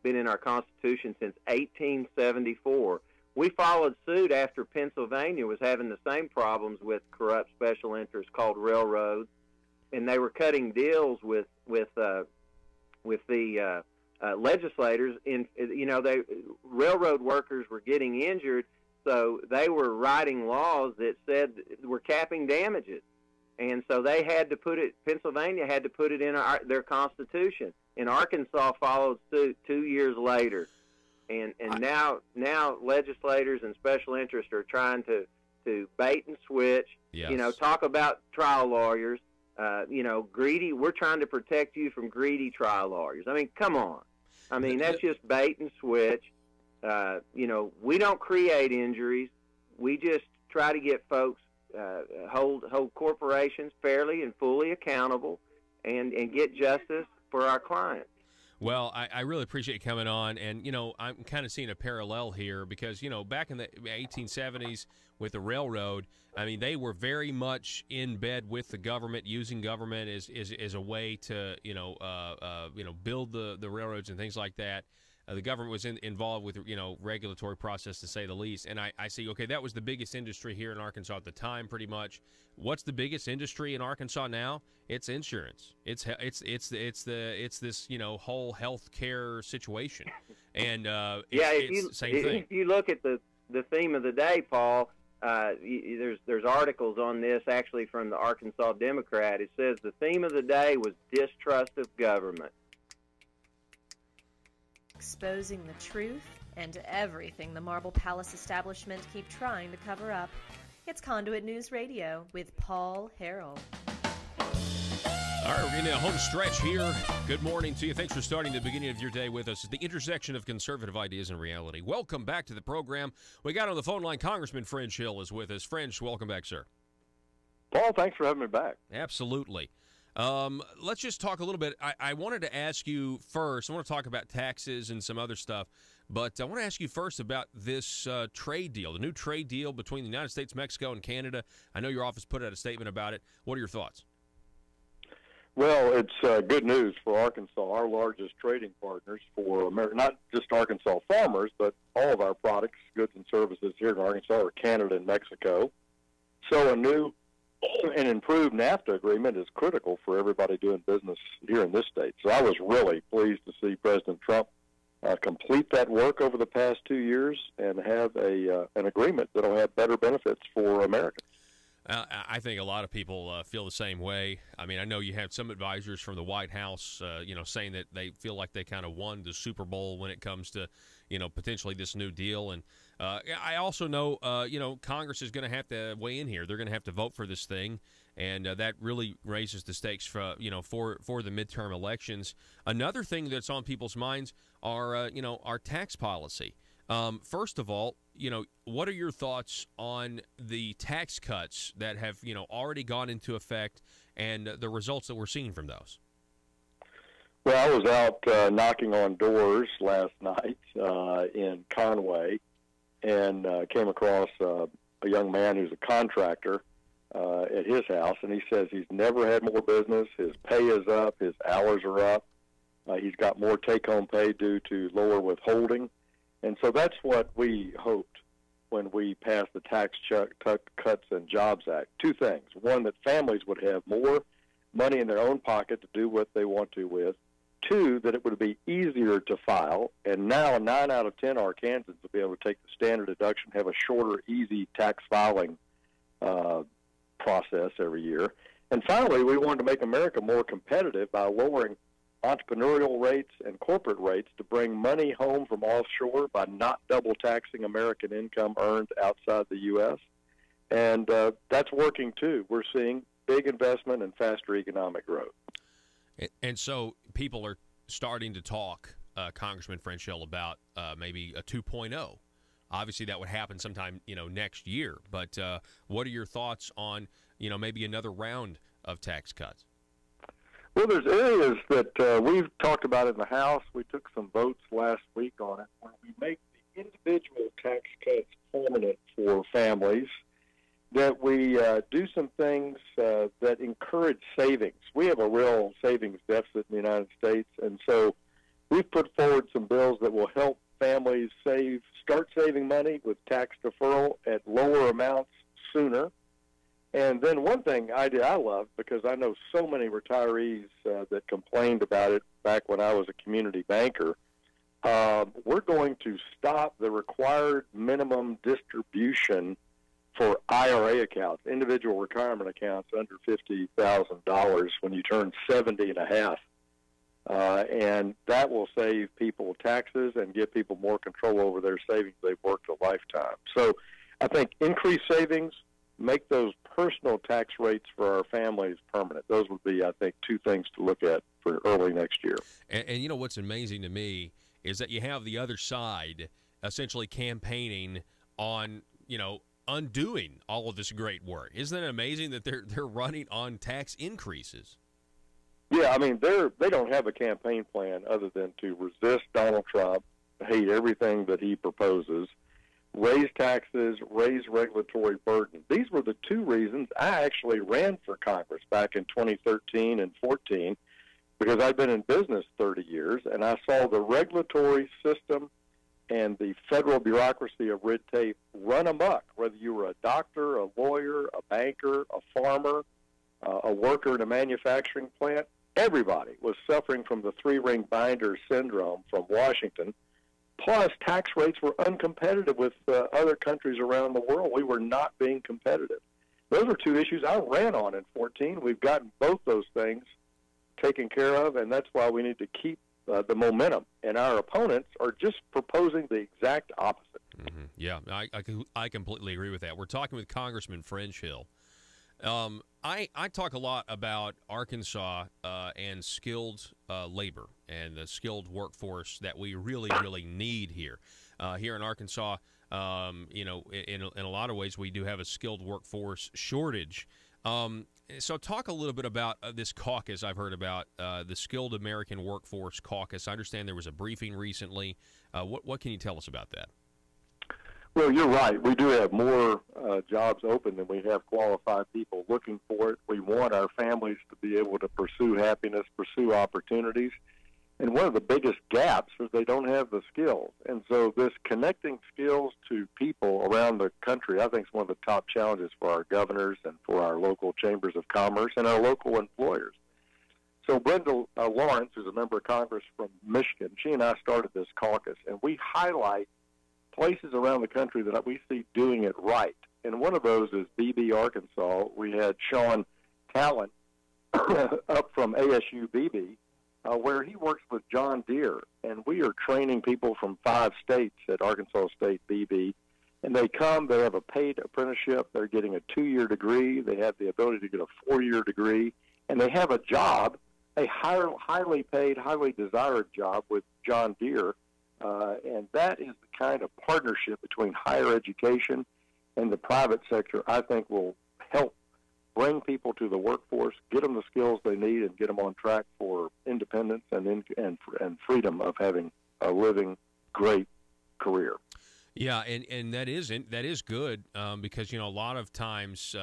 been in our Constitution since 1874. We followed suit after Pennsylvania was having the same problems with corrupt special interests called railroads, and they were cutting deals with the legislators. Railroad workers were getting injured, so they were writing laws that said were capping damages, and so they had to put it. Pennsylvania had to put it in their Constitution, and Arkansas followed suit 2 years later. And now legislators and special interests are trying to bait and switch. Yes. Talk about trial lawyers. Greedy. We're trying to protect you from greedy trial lawyers. I mean, come on. I mean, that's just bait and switch. We don't create injuries. We just try to get folks hold corporations fairly and fully accountable, and get justice for our clients. Well, I really appreciate you coming on, and, I'm kind of seeing a parallel here because, back in the 1870s with the railroad, I mean, they were very much in bed with the government, using government as a way to, build the railroads and things like that. The government was involved with, regulatory process, to say the least. And I see, okay, that was the biggest industry here in Arkansas at the time, pretty much. What's the biggest industry in Arkansas now? It's insurance. It's this whole health care situation, and it's the same thing. If you look at the theme of the day, Paul, there's articles on this actually from the Arkansas Democrat. It says the theme of the day was distrust of government. Exposing the truth and everything the Marble Palace establishment keep trying to cover up. It's Conduit News Radio with Paul Harrell. All right, we're in the home stretch here. Good morning to you. Thanks for starting the beginning of your day with us. It's the intersection of conservative ideas and reality. Welcome back to the program. We got on the phone line, Congressman French Hill is with us. French, welcome back, sir. Paul, thanks for having me back. Absolutely. Let's just talk a little bit. I wanted to ask you first, I want to talk about taxes and some other stuff, but I want to ask you first about this trade deal, the new trade deal between the United States, Mexico, and Canada. I know your office put out a statement about it. What are your thoughts? Well, it's good news for Arkansas, our largest trading partners for America, not just Arkansas farmers, but all of our products, goods, and services here in Arkansas are Canada and Mexico. So a new and improved NAFTA agreement is critical for everybody doing business here in this state. So I was really pleased to see President Trump complete that work over the past 2 years and have an agreement that will have better benefits for Americans. I think a lot of people feel the same way. I mean, I know you have some advisors from the White House, saying that they feel like they kind of won the Super Bowl when it comes to, potentially this new deal. And I also know, Congress is going to have to weigh in here. They're going to have to vote for this thing. and that really raises the stakes for the midterm elections. Another thing that's on people's minds are our tax policy. First of all, what are your thoughts on the tax cuts that have already gone into effect and the results that we're seeing from those? Well, I was out knocking on doors last night in Conway and came across a young man who's a contractor at his house, and he says he's never had more business. His pay is up. His hours are up. He's got more take-home pay due to lower withholding. And so that's what we hoped when we passed the Tax Cuts and Jobs Act. Two things. One, that families would have more money in their own pocket to do what they want to with. Two, that it would be easier to file. And now 9 out of 10 Arkansans will be able to take the standard deduction, have a shorter, easy tax filing process every year. And finally, we wanted to make America more competitive by lowering entrepreneurial rates and corporate rates to bring money home from offshore by not double taxing American income earned outside the U.S. And that's working, too. We're seeing big investment and faster economic growth. And so people are starting to talk, Congressman Frenchhill, about maybe a 2.0. Obviously, that would happen sometime, next year. But what are your thoughts on, maybe another round of tax cuts? Well, there's areas that we've talked about in the House. We took some votes last week on it, where we make the individual tax cuts permanent for families, that we do some things that encourage savings. We have a real savings deficit in the United States, and so we've put forward some bills that will help families start saving money with tax deferral at lower amounts sooner. And then one thing I love, because I know so many retirees that complained about it back when I was a community banker, we're going to stop the required minimum distribution for IRA accounts, individual retirement accounts under $50,000 when you turn 70 and a half. And that will save people taxes and give people more control over their savings they've worked a lifetime. So I think increased savings, make those personal tax rates for our families permanent. Those would be, I think, two things to look at for early next year. And what's amazing to me is that you have the other side essentially campaigning on, undoing all of this great work. Isn't it amazing that they're running on tax increases? Yeah, I mean, they don't have a campaign plan other than to resist Donald Trump, hate everything that he proposes, raise taxes, raise regulatory burden. These were the two reasons I actually ran for Congress back in 2013 and 14, because I'd been in business 30 years, and I saw the regulatory system and the federal bureaucracy of red tape run amok, whether you were a doctor, a lawyer, a banker, a farmer, a worker in a manufacturing plant. Everybody was suffering from the three-ring binder syndrome from Washington. Plus, tax rates were uncompetitive with other countries around the world. We were not being competitive. Those are two issues I ran on in 14. We've gotten both those things taken care of, and that's why we need to keep the momentum. And our opponents are just proposing the exact opposite. Mm-hmm. Yeah, I completely agree with that. We're talking with Congressman Frenchhill. I talk a lot about Arkansas and skilled labor and the skilled workforce that we really, really need here. Here in Arkansas, in a lot of ways, we do have a skilled workforce shortage. So talk a little bit about this caucus I've heard about, the Skilled American Workforce Caucus. I understand there was a briefing recently. What can you tell us about that? Well, you're right. We do have more jobs open than we have qualified people looking for it. We want our families to be able to pursue happiness, pursue opportunities. And one of the biggest gaps is they don't have the skills. And so this connecting skills to people around the country, I think, is one of the top challenges for our governors and for our local chambers of commerce and our local employers. So Brenda Lawrence, who's a member of Congress from Michigan, she and I started this caucus, and we highlight places around the country that we see doing it right. And one of those is BB, Arkansas. We had Sean Talent up from ASU BB, where he works with John Deere. And we are training people from 5 states at Arkansas State BB. And they come, they have a paid apprenticeship, they're getting a 2-year degree, they have the ability to get a 4-year degree, and they have a job, a highly paid, highly desired job with John Deere. And that is the kind of partnership between higher education and the private sector I think will help bring people to the workforce, get them the skills they need, and get them on track for independence and freedom of having a living, great career. Yeah, and that is good because, you know, a lot of times,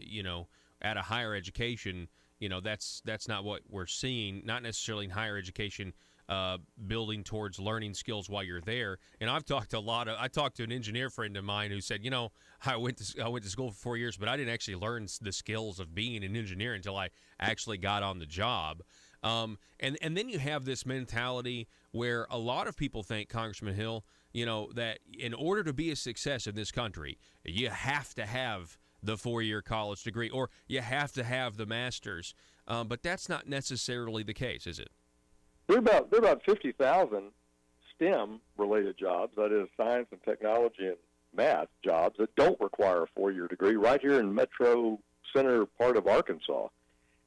you know, at a higher education, you know, that's not what we're seeing, not necessarily in higher education, building towards learning skills while you're there. And I talked to an engineer friend of mine who said, you know, I went to school for 4 years, but I didn't actually learn the skills of being an engineer until I actually got on the job. And then you have this mentality where a lot of people think, Congressman Hill, you know, that in order to be a success in this country, you have to have the 4-year college degree or you have to have the master's. But that's not necessarily the case, is it? There are about 50,000 STEM-related jobs, that is science and technology and math jobs, that don't require a 4-year degree right here in metro center part of Arkansas.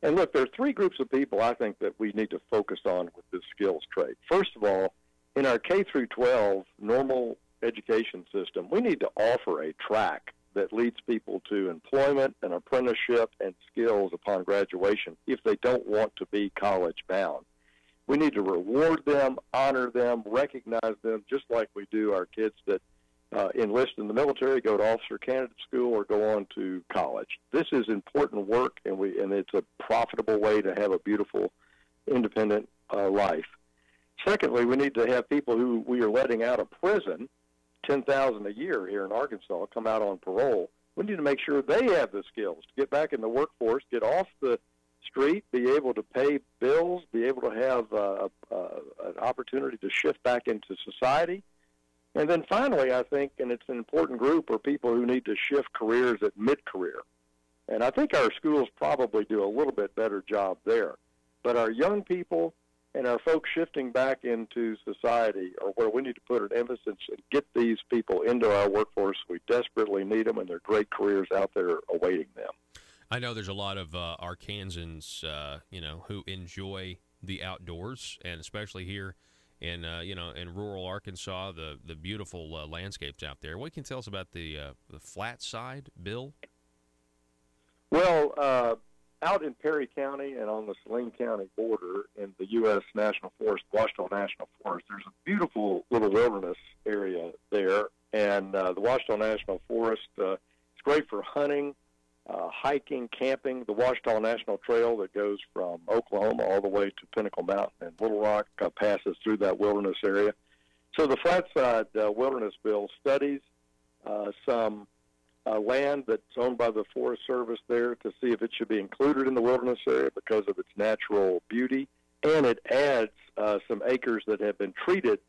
And look, there are 3 groups of people I think that we need to focus on with this skills trade. First of all, in our K through 12 normal education system, we need to offer a track that leads people to employment and apprenticeship and skills upon graduation if they don't want to be college bound. We need to reward them, honor them, recognize them, just like we do our kids that enlist in the military, go to officer candidate school, or go on to college. This is important work, and it's a profitable way to have a beautiful, independent life. Secondly, we need to have people who we are letting out of prison, 10,000 a year here in Arkansas, come out on parole. We need to make sure they have the skills to get back in the workforce, get off the street, be able to pay bills, be able to have an opportunity to shift back into society. And then finally, I think, and it's an important group, are people who need to shift careers at mid-career. And I think our schools probably do a little bit better job there. But our young people and our folks shifting back into society are where we need to put an emphasis and get these people into our workforce. We desperately need them, and there are great careers out there awaiting them. I know there's a lot of Arkansans, you know, who enjoy the outdoors, and especially here in, you know, in rural Arkansas, the beautiful landscapes out there. What can you tell us about the flat side, Bill? Well, out in Perry County and on the Saline County border in the U.S. National Forest, Washita National Forest, there's a beautiful little wilderness area there. And the Washita National Forest, it's great for hunting, hiking, camping. The Washita National Trail that goes from Oklahoma all the way to Pinnacle Mountain and Little Rock passes through that wilderness area. So the Flatside Wilderness Bill studies some land that's owned by the Forest Service there to see if it should be included in the wilderness area because of its natural beauty. And it adds some acres that have been treated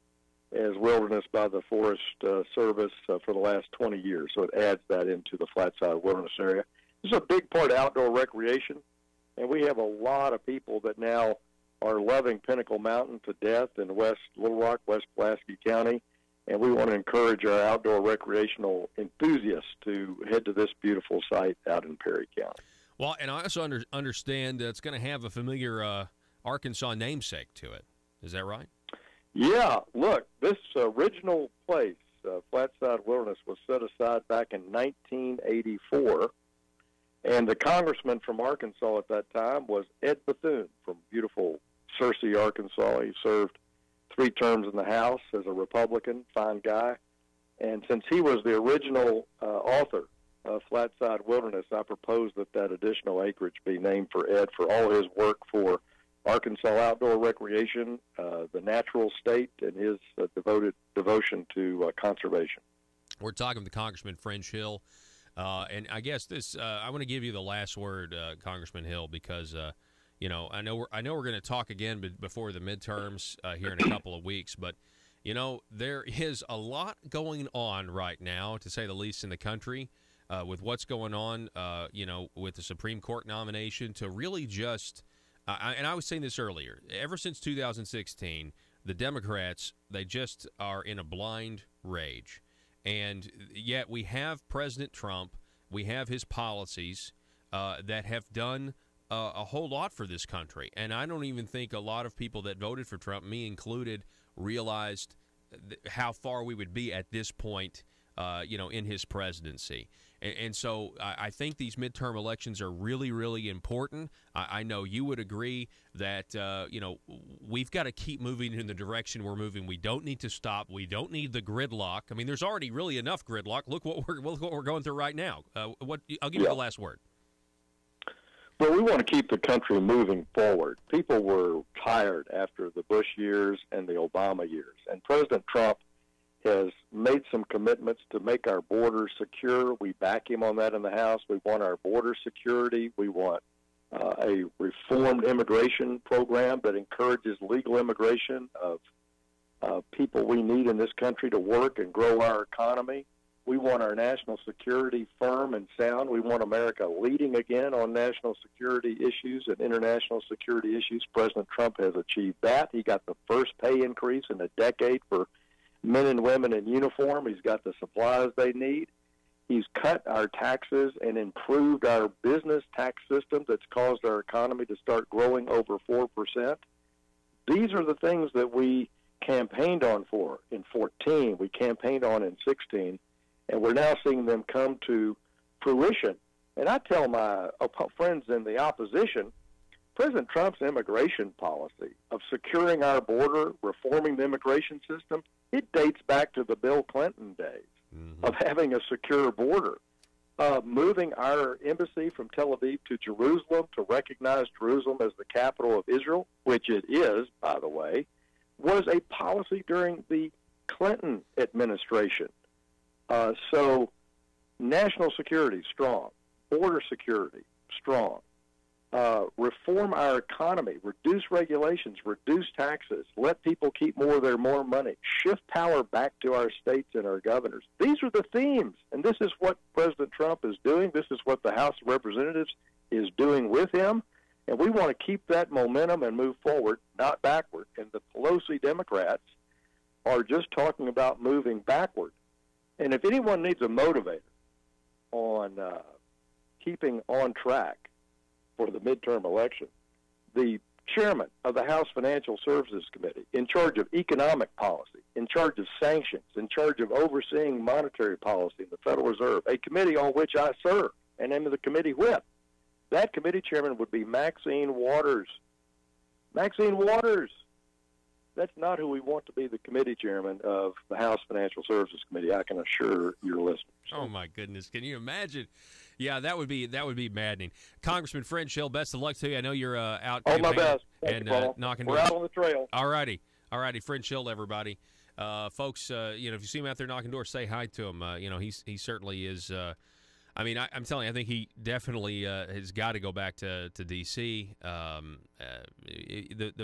as wilderness by the Forest Service for the last 20 years. So it adds that into the Flatside Wilderness area. This is a big part of outdoor recreation, and we have a lot of people that now are loving Pinnacle Mountain to death in West Little Rock, West Pulaski County, and we want to encourage our outdoor recreational enthusiasts to head to this beautiful site out in Perry County. Well, and I also understand that it's going to have a familiar Arkansas namesake to it. Is that right? Yeah. Look, this original place, Flatside Wilderness, was set aside back in 1984, and the congressman from Arkansas at that time was Ed Bethune from beautiful Searcy, Arkansas. He served 3 terms in the House as a Republican, fine guy. And since he was the original author of Flatside Wilderness, I propose that additional acreage be named for Ed for all his work for Arkansas outdoor recreation, the natural state, and his devoted devotion to conservation. We're talking to Congressman French Hill. And I guess this, I want to give you the last word, Congressman Hill, because you know, I know we're going to talk again before the midterms here in a couple of weeks, but you know, there is a lot going on right now, to say the least, in the country with what's going on, you know, with the Supreme Court nomination to really just, and I was saying this earlier, ever since 2016, the Democrats, they just are in a blind rage. And yet we have President Trump, we have his policies that have done a whole lot for this country. And I don't even think a lot of people that voted for Trump, me included, realized how far we would be at this point, in his presidency. And so I think these midterm elections are really, really important. I know you would agree that, we've got to keep moving in the direction we're moving. We don't need to stop. We don't need the gridlock. I mean, there's already really enough gridlock. Look what we're going through right now. I'll give you the last word. Well, we want to keep the country moving forward. People were tired after the Bush years and the Obama years. And President Trump has made some commitments to make our borders secure. We back him on that in the House. We want our border security. We want a reformed immigration program that encourages legal immigration of people we need in this country to work and grow our economy. We want our national security firm and sound. We want America leading again on national security issues and international security issues. President Trump has achieved that. He got the first pay increase in a decade for men and women in uniform. He's got the supplies they need. He's cut our taxes and improved our business tax system that's caused our economy to start growing over 4%. These are the things that we campaigned on for in 14, we campaigned on in 16, and we're now seeing them come to fruition. And I tell my friends in the opposition, President Trump's immigration policy of securing our border, reforming the immigration system, it dates back to the Bill Clinton days of having a secure border. Moving our embassy from Tel Aviv to Jerusalem to recognize Jerusalem as the capital of Israel, which it is, by the way, was a policy during the Clinton administration. So national security, strong. Border security, strong. Reform our economy, reduce regulations, reduce taxes, let people keep more of their money, shift power back to our states and our governors. These are the themes, and this is what President Trump is doing. This is what the House of Representatives is doing with him, and we want to keep that momentum and move forward, not backward. And the Pelosi Democrats are just talking about moving backward. And if anyone needs a motivator on keeping on track for the midterm election, the chairman of the House Financial Services Committee, in charge of economic policy, in charge of sanctions, in charge of overseeing monetary policy in the Federal Reserve, a committee on which I serve and am the committee whip, that committee chairman would be Maxine Waters. Maxine Waters! That's not who we want to be the committee chairman of the House Financial Services Committee, I can assure your listeners. Oh, my goodness. Can you imagine? Yeah, that would be maddening. Congressman Fred Schill, best of luck to you. I know you're out all my best. And knocking We're doors. Out on the trail. All righty. Fred Schill, everybody. Folks, if you see him out there knocking doors, say hi to him. He certainly is. I'm telling you, I think he definitely has got to go back to D.C. The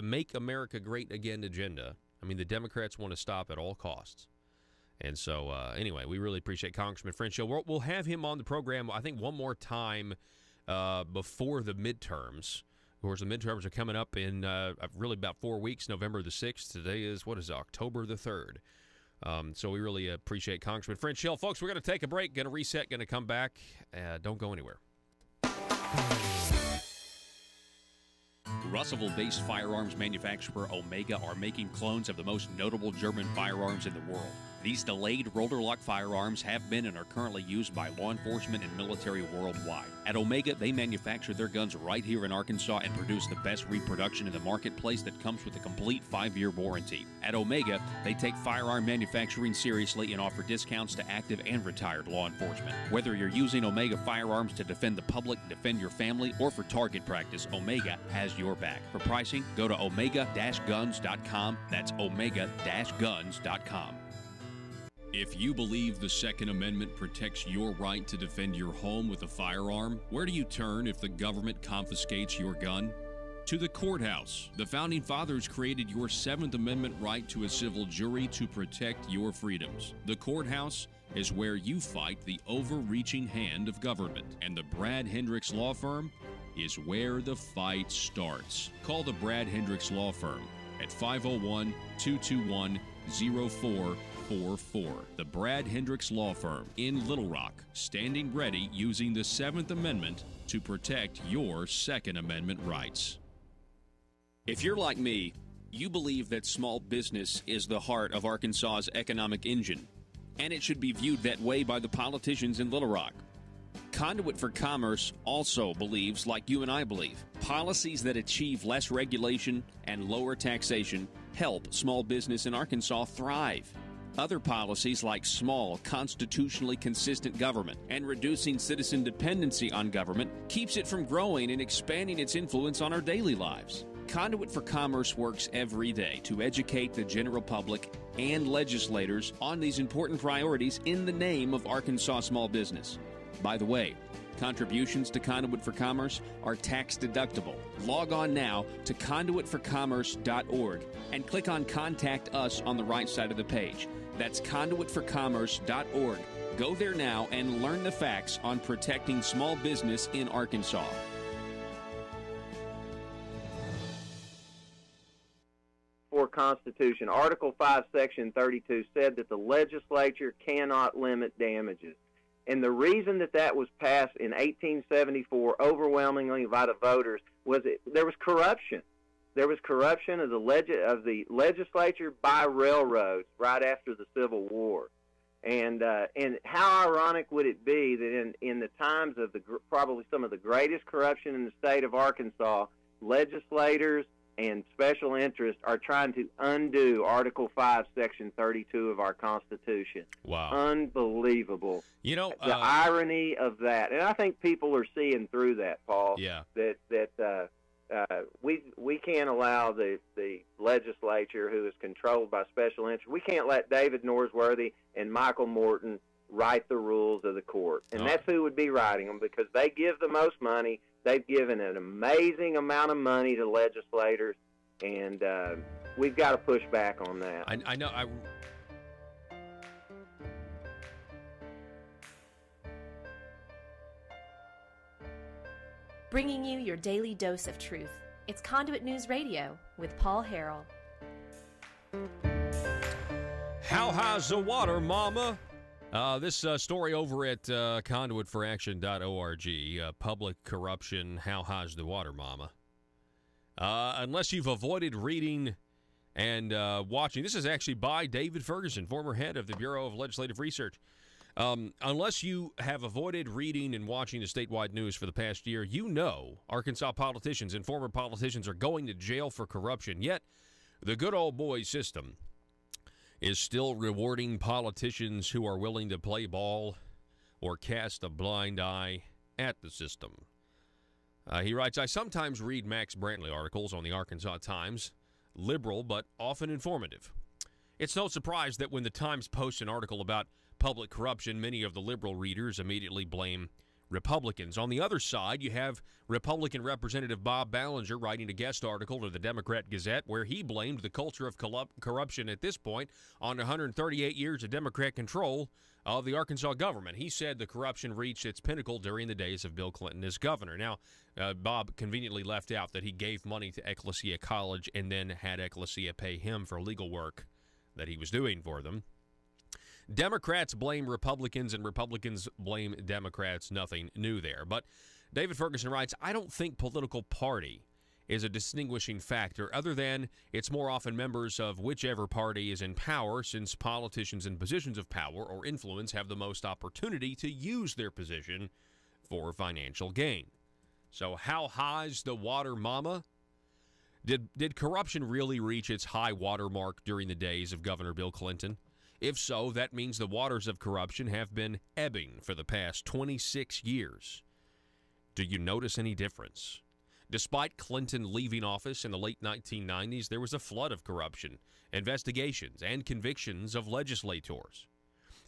Make America Great Again agenda, the Democrats want to stop at all costs. And so, anyway, we really appreciate Congressman Fred Schill. We'll have him on the program, I think, one more time before the midterms. Of course, the midterms are coming up in really about 4 weeks, November the 6th. Today is, October the 3rd. So we really appreciate Congressman Fred Schill. Folks, we're going to take a break, going to reset, going to come back. Don't go anywhere. Russellville-based firearms manufacturer Omega are making clones of the most notable German firearms in the world. These delayed rotor-lock firearms have been and are currently used by law enforcement and military worldwide. At Omega, they manufacture their guns right here in Arkansas and produce the best reproduction in the marketplace that comes with a complete 5-year warranty. At Omega, they take firearm manufacturing seriously and offer discounts to active and retired law enforcement. Whether you're using Omega firearms to defend the public, defend your family, or for target practice, Omega has your back. For pricing, go to omega-guns.com. That's omega-guns.com. If you believe the Second Amendment protects your right to defend your home with a firearm, where do you turn if the government confiscates your gun? To the courthouse. The Founding Fathers created your Seventh Amendment right to a civil jury to protect your freedoms. The courthouse is where you fight the overreaching hand of government. And the Brad Hendricks Law Firm is where the fight starts. Call the Brad Hendricks Law Firm at 501-221-8255. The Brad Hendricks Law Firm in Little Rock, standing ready using the 7th Amendment to protect your Second Amendment rights. If you're like me, you believe that small business is the heart of Arkansas's economic engine, and it should be viewed that way by the politicians in Little Rock. Conduit for Commerce also believes, like you and I believe, policies that achieve less regulation and lower taxation help small business in Arkansas thrive. Other policies like small, constitutionally consistent government and reducing citizen dependency on government keeps it from growing and expanding its influence on our daily lives. Conduit for Commerce works every day to educate the general public and legislators on these important priorities in the name of Arkansas small business. By the way, contributions to Conduit for Commerce are tax deductible. Log on now to conduitforcommerce.org and click on Contact Us on the right side of the page. That's conduitforcommerce.org. Go there now and learn the facts on protecting small business in Arkansas. Constitution. Article 5, Section 32 said that the legislature cannot limit damages. And the reason that was passed in 1874 overwhelmingly by the voters was there was corruption. There was corruption of the legislature by railroads right after the Civil War. And how ironic would it be that in the times of probably some of the greatest corruption in the state of Arkansas, legislators and special interests are trying to undo Article 5, Section 32 of our Constitution. Wow. Unbelievable. You know, the irony of that. And I think people are seeing through that, Paul. Yeah. That we can't allow the legislature, who is controlled by special interests, we can't let David Norsworthy and Michael Morton write the rules of the court. And that's who would be writing them, because they give the most money. They've given an amazing amount of money to legislators, and we've got to push back on that. I know. Bringing you your daily dose of truth. It's Conduit News Radio with Paul Harrell. How high's the water, mama? This story over at conduitforaction.org, public corruption, how high's the water, mama? Unless you've avoided reading and watching, this is actually by David Ferguson, former head of the Bureau of Legislative Research. Unless you have avoided reading and watching the statewide news for the past year, you know Arkansas politicians and former politicians are going to jail for corruption, yet the good old boy system is still rewarding politicians who are willing to play ball or cast a blind eye at the system. He writes, I sometimes read Max Brantley articles on the Arkansas Times, liberal but often informative. It's no surprise that when the Times posts an article about public corruption, many of the liberal readers immediately blame Republicans. On the other side, you have Republican Representative Bob Ballinger writing a guest article to the Democrat Gazette where he blamed the culture of corruption at this point on 138 years of Democrat control of the Arkansas government. He said the corruption reached its pinnacle during the days of Bill Clinton as governor. Now, Bob conveniently left out that he gave money to Ecclesia College and then had Ecclesia pay him for legal work that he was doing for them. Democrats blame Republicans and Republicans blame Democrats. Nothing new there. But David Ferguson writes, I don't think political party is a distinguishing factor other than it's more often members of whichever party is in power, since politicians in positions of power or influence have the most opportunity to use their position for financial gain. So how high's the water, mama? Did corruption really reach its high water mark during the days of Governor Bill Clinton? If so, that means the waters of corruption have been ebbing for the past 26 years. Do you notice any difference? Despite Clinton leaving office in the late 1990s, there was a flood of corruption, investigations, and convictions of legislators.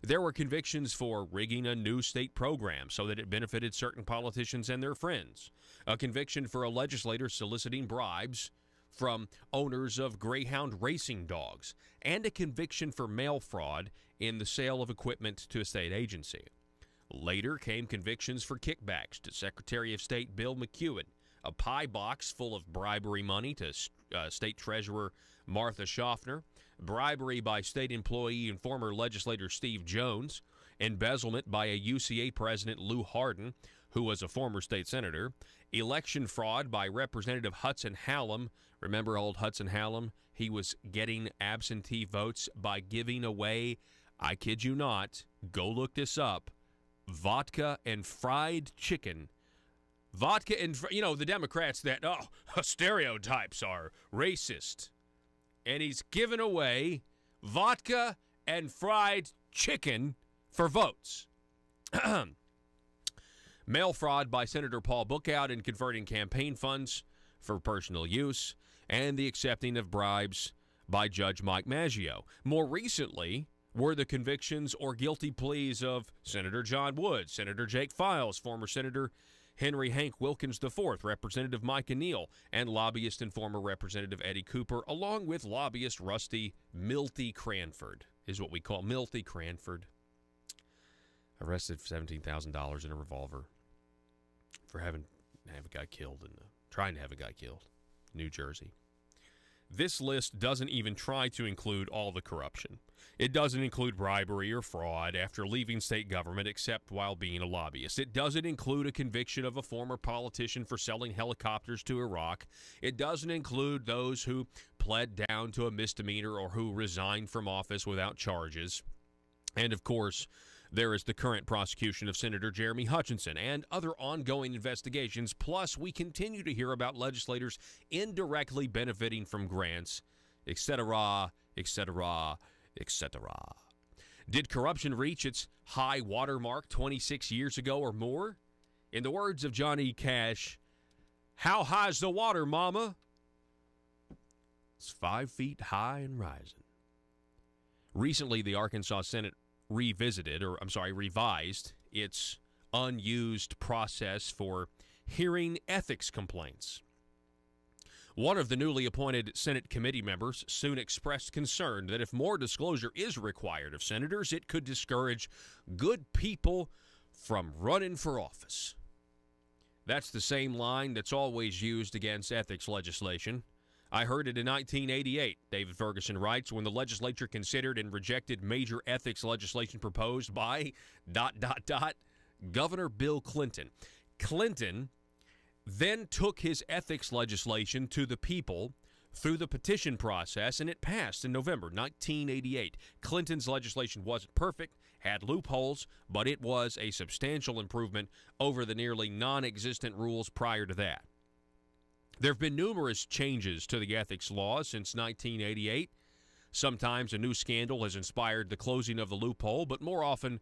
There were convictions for rigging a new state program so that it benefited certain politicians and their friends, a conviction for a legislator soliciting bribes from owners of Greyhound racing dogs, and a conviction for mail fraud in the sale of equipment to a state agency. Later came convictions for kickbacks to Secretary of State Bill McEwen, a pie box full of bribery money to State Treasurer Martha Schaffner, bribery by state employee and former legislator Steve Jones, embezzlement by a UCA president Lou Hardin, who was a former state senator, election fraud by Representative Hudson Hallam. Remember old Hudson Hallam? He was getting absentee votes by giving away, I kid you not, go look this up, vodka and fried chicken. Vodka and, the Democrats that, stereotypes are racist. And he's giving away vodka and fried chicken for votes. Mail fraud by Senator Paul Bookout in converting campaign funds for personal use, and the accepting of bribes by Judge Mike Maggio. More recently were the convictions or guilty pleas of Senator John Woods, Senator Jake Files, former Senator Henry Hank Wilkins IV, Representative Micah Neal, and lobbyist and former Representative Eddie Cooper, along with lobbyist Rusty Milty Cranford, is what we call Milty Cranford. Arrested for $17,000 in a revolver for trying to have a guy killed in New Jersey. This list doesn't even try to include all the corruption. It doesn't include bribery or fraud after leaving state government except while being a lobbyist. It doesn't include a conviction of a former politician for selling helicopters to Iraq. It doesn't include those who pled down to a misdemeanor or who resigned from office without charges. And, of course, there is the current prosecution of Senator Jeremy Hutchinson and other ongoing investigations. Plus, we continue to hear about legislators indirectly benefiting from grants, etc., etc., etc. Did corruption reach its high water mark 26 years ago or more? In the words of Johnny Cash, how high's the water, mama? It's 5 feet high and rising. Recently, the Arkansas Senate revised its unused process for hearing ethics complaints. One of the newly appointed Senate committee members soon expressed concern that if more disclosure is required of senators, it could discourage good people from running for office. That's the same line that's always used against ethics legislation. I heard it in 1988, David Ferguson writes, when the legislature considered and rejected major ethics legislation proposed by ... Governor Bill Clinton. Clinton then took his ethics legislation to the people through the petition process, and it passed in November 1988. Clinton's legislation wasn't perfect, had loopholes, but it was a substantial improvement over the nearly non-existent rules prior to that. There have been numerous changes to the ethics law since 1988. Sometimes a new scandal has inspired the closing of the loophole, but more often,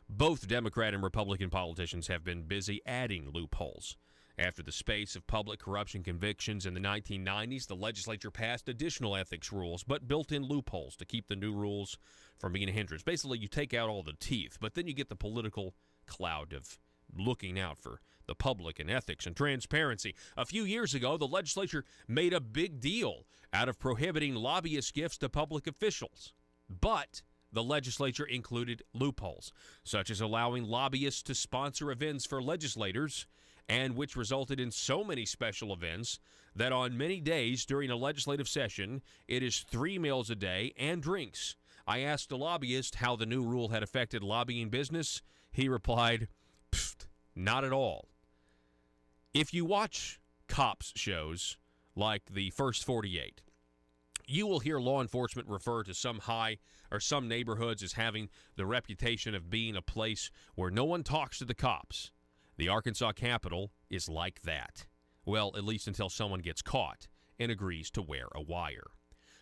both Democrat and Republican politicians have been busy adding loopholes. After the space of public corruption convictions in the 1990s, the legislature passed additional ethics rules, but built in loopholes to keep the new rules from being a hindrance. Basically, you take out all the teeth, but then you get the political cloud of looking out for the public and ethics and transparency. A few years ago, the legislature made a big deal out of prohibiting lobbyist gifts to public officials. But the legislature included loopholes, such as allowing lobbyists to sponsor events for legislators, and which resulted in so many special events that on many days during a legislative session, it is 3 meals a day and drinks. I asked a lobbyist how the new rule had affected lobbying business. He replied, not at all. If you watch cops shows like the First 48, you will hear law enforcement refer to some neighborhoods as having the reputation of being a place where no one talks to the cops. The Arkansas Capitol is like that. Well, at least until someone gets caught and agrees to wear a wire.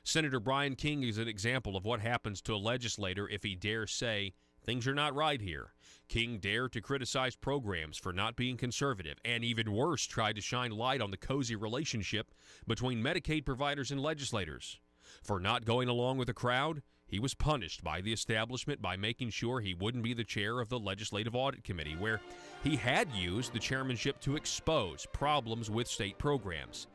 Senator Brian King is an example of what happens to a legislator if he dares say, things are not right here. King dared to criticize programs for not being conservative, and even worse, tried to shine light on the cozy relationship between Medicaid providers and legislators. For not going along with the crowd, he was punished by the establishment by making sure he wouldn't be the chair of the Legislative Audit Committee, where he had used the chairmanship to expose problems with state programs.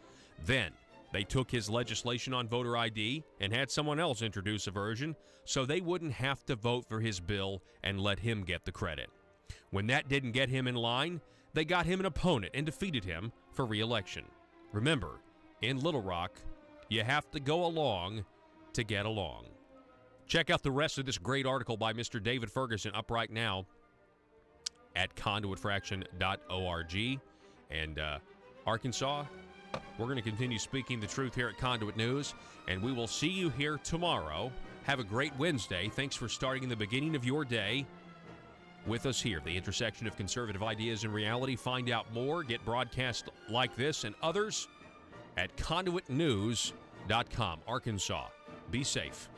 Then, they took his legislation on voter ID and had someone else introduce a version so they wouldn't have to vote for his bill and let him get the credit. When that didn't get him in line, they got him an opponent and defeated him for re-election. Remember, in Little Rock, you have to go along to get along. Check out the rest of this great article by Mr. David Ferguson up right now at conduitfraction.org. And Arkansas, we're going to continue speaking the truth here at Conduit News, and we will see you here tomorrow. Have a great Wednesday. Thanks for starting the beginning of your day with us here, the intersection of conservative ideas and reality. Find out more, get broadcasts like this and others at conduitnews.com. Arkansas, be safe.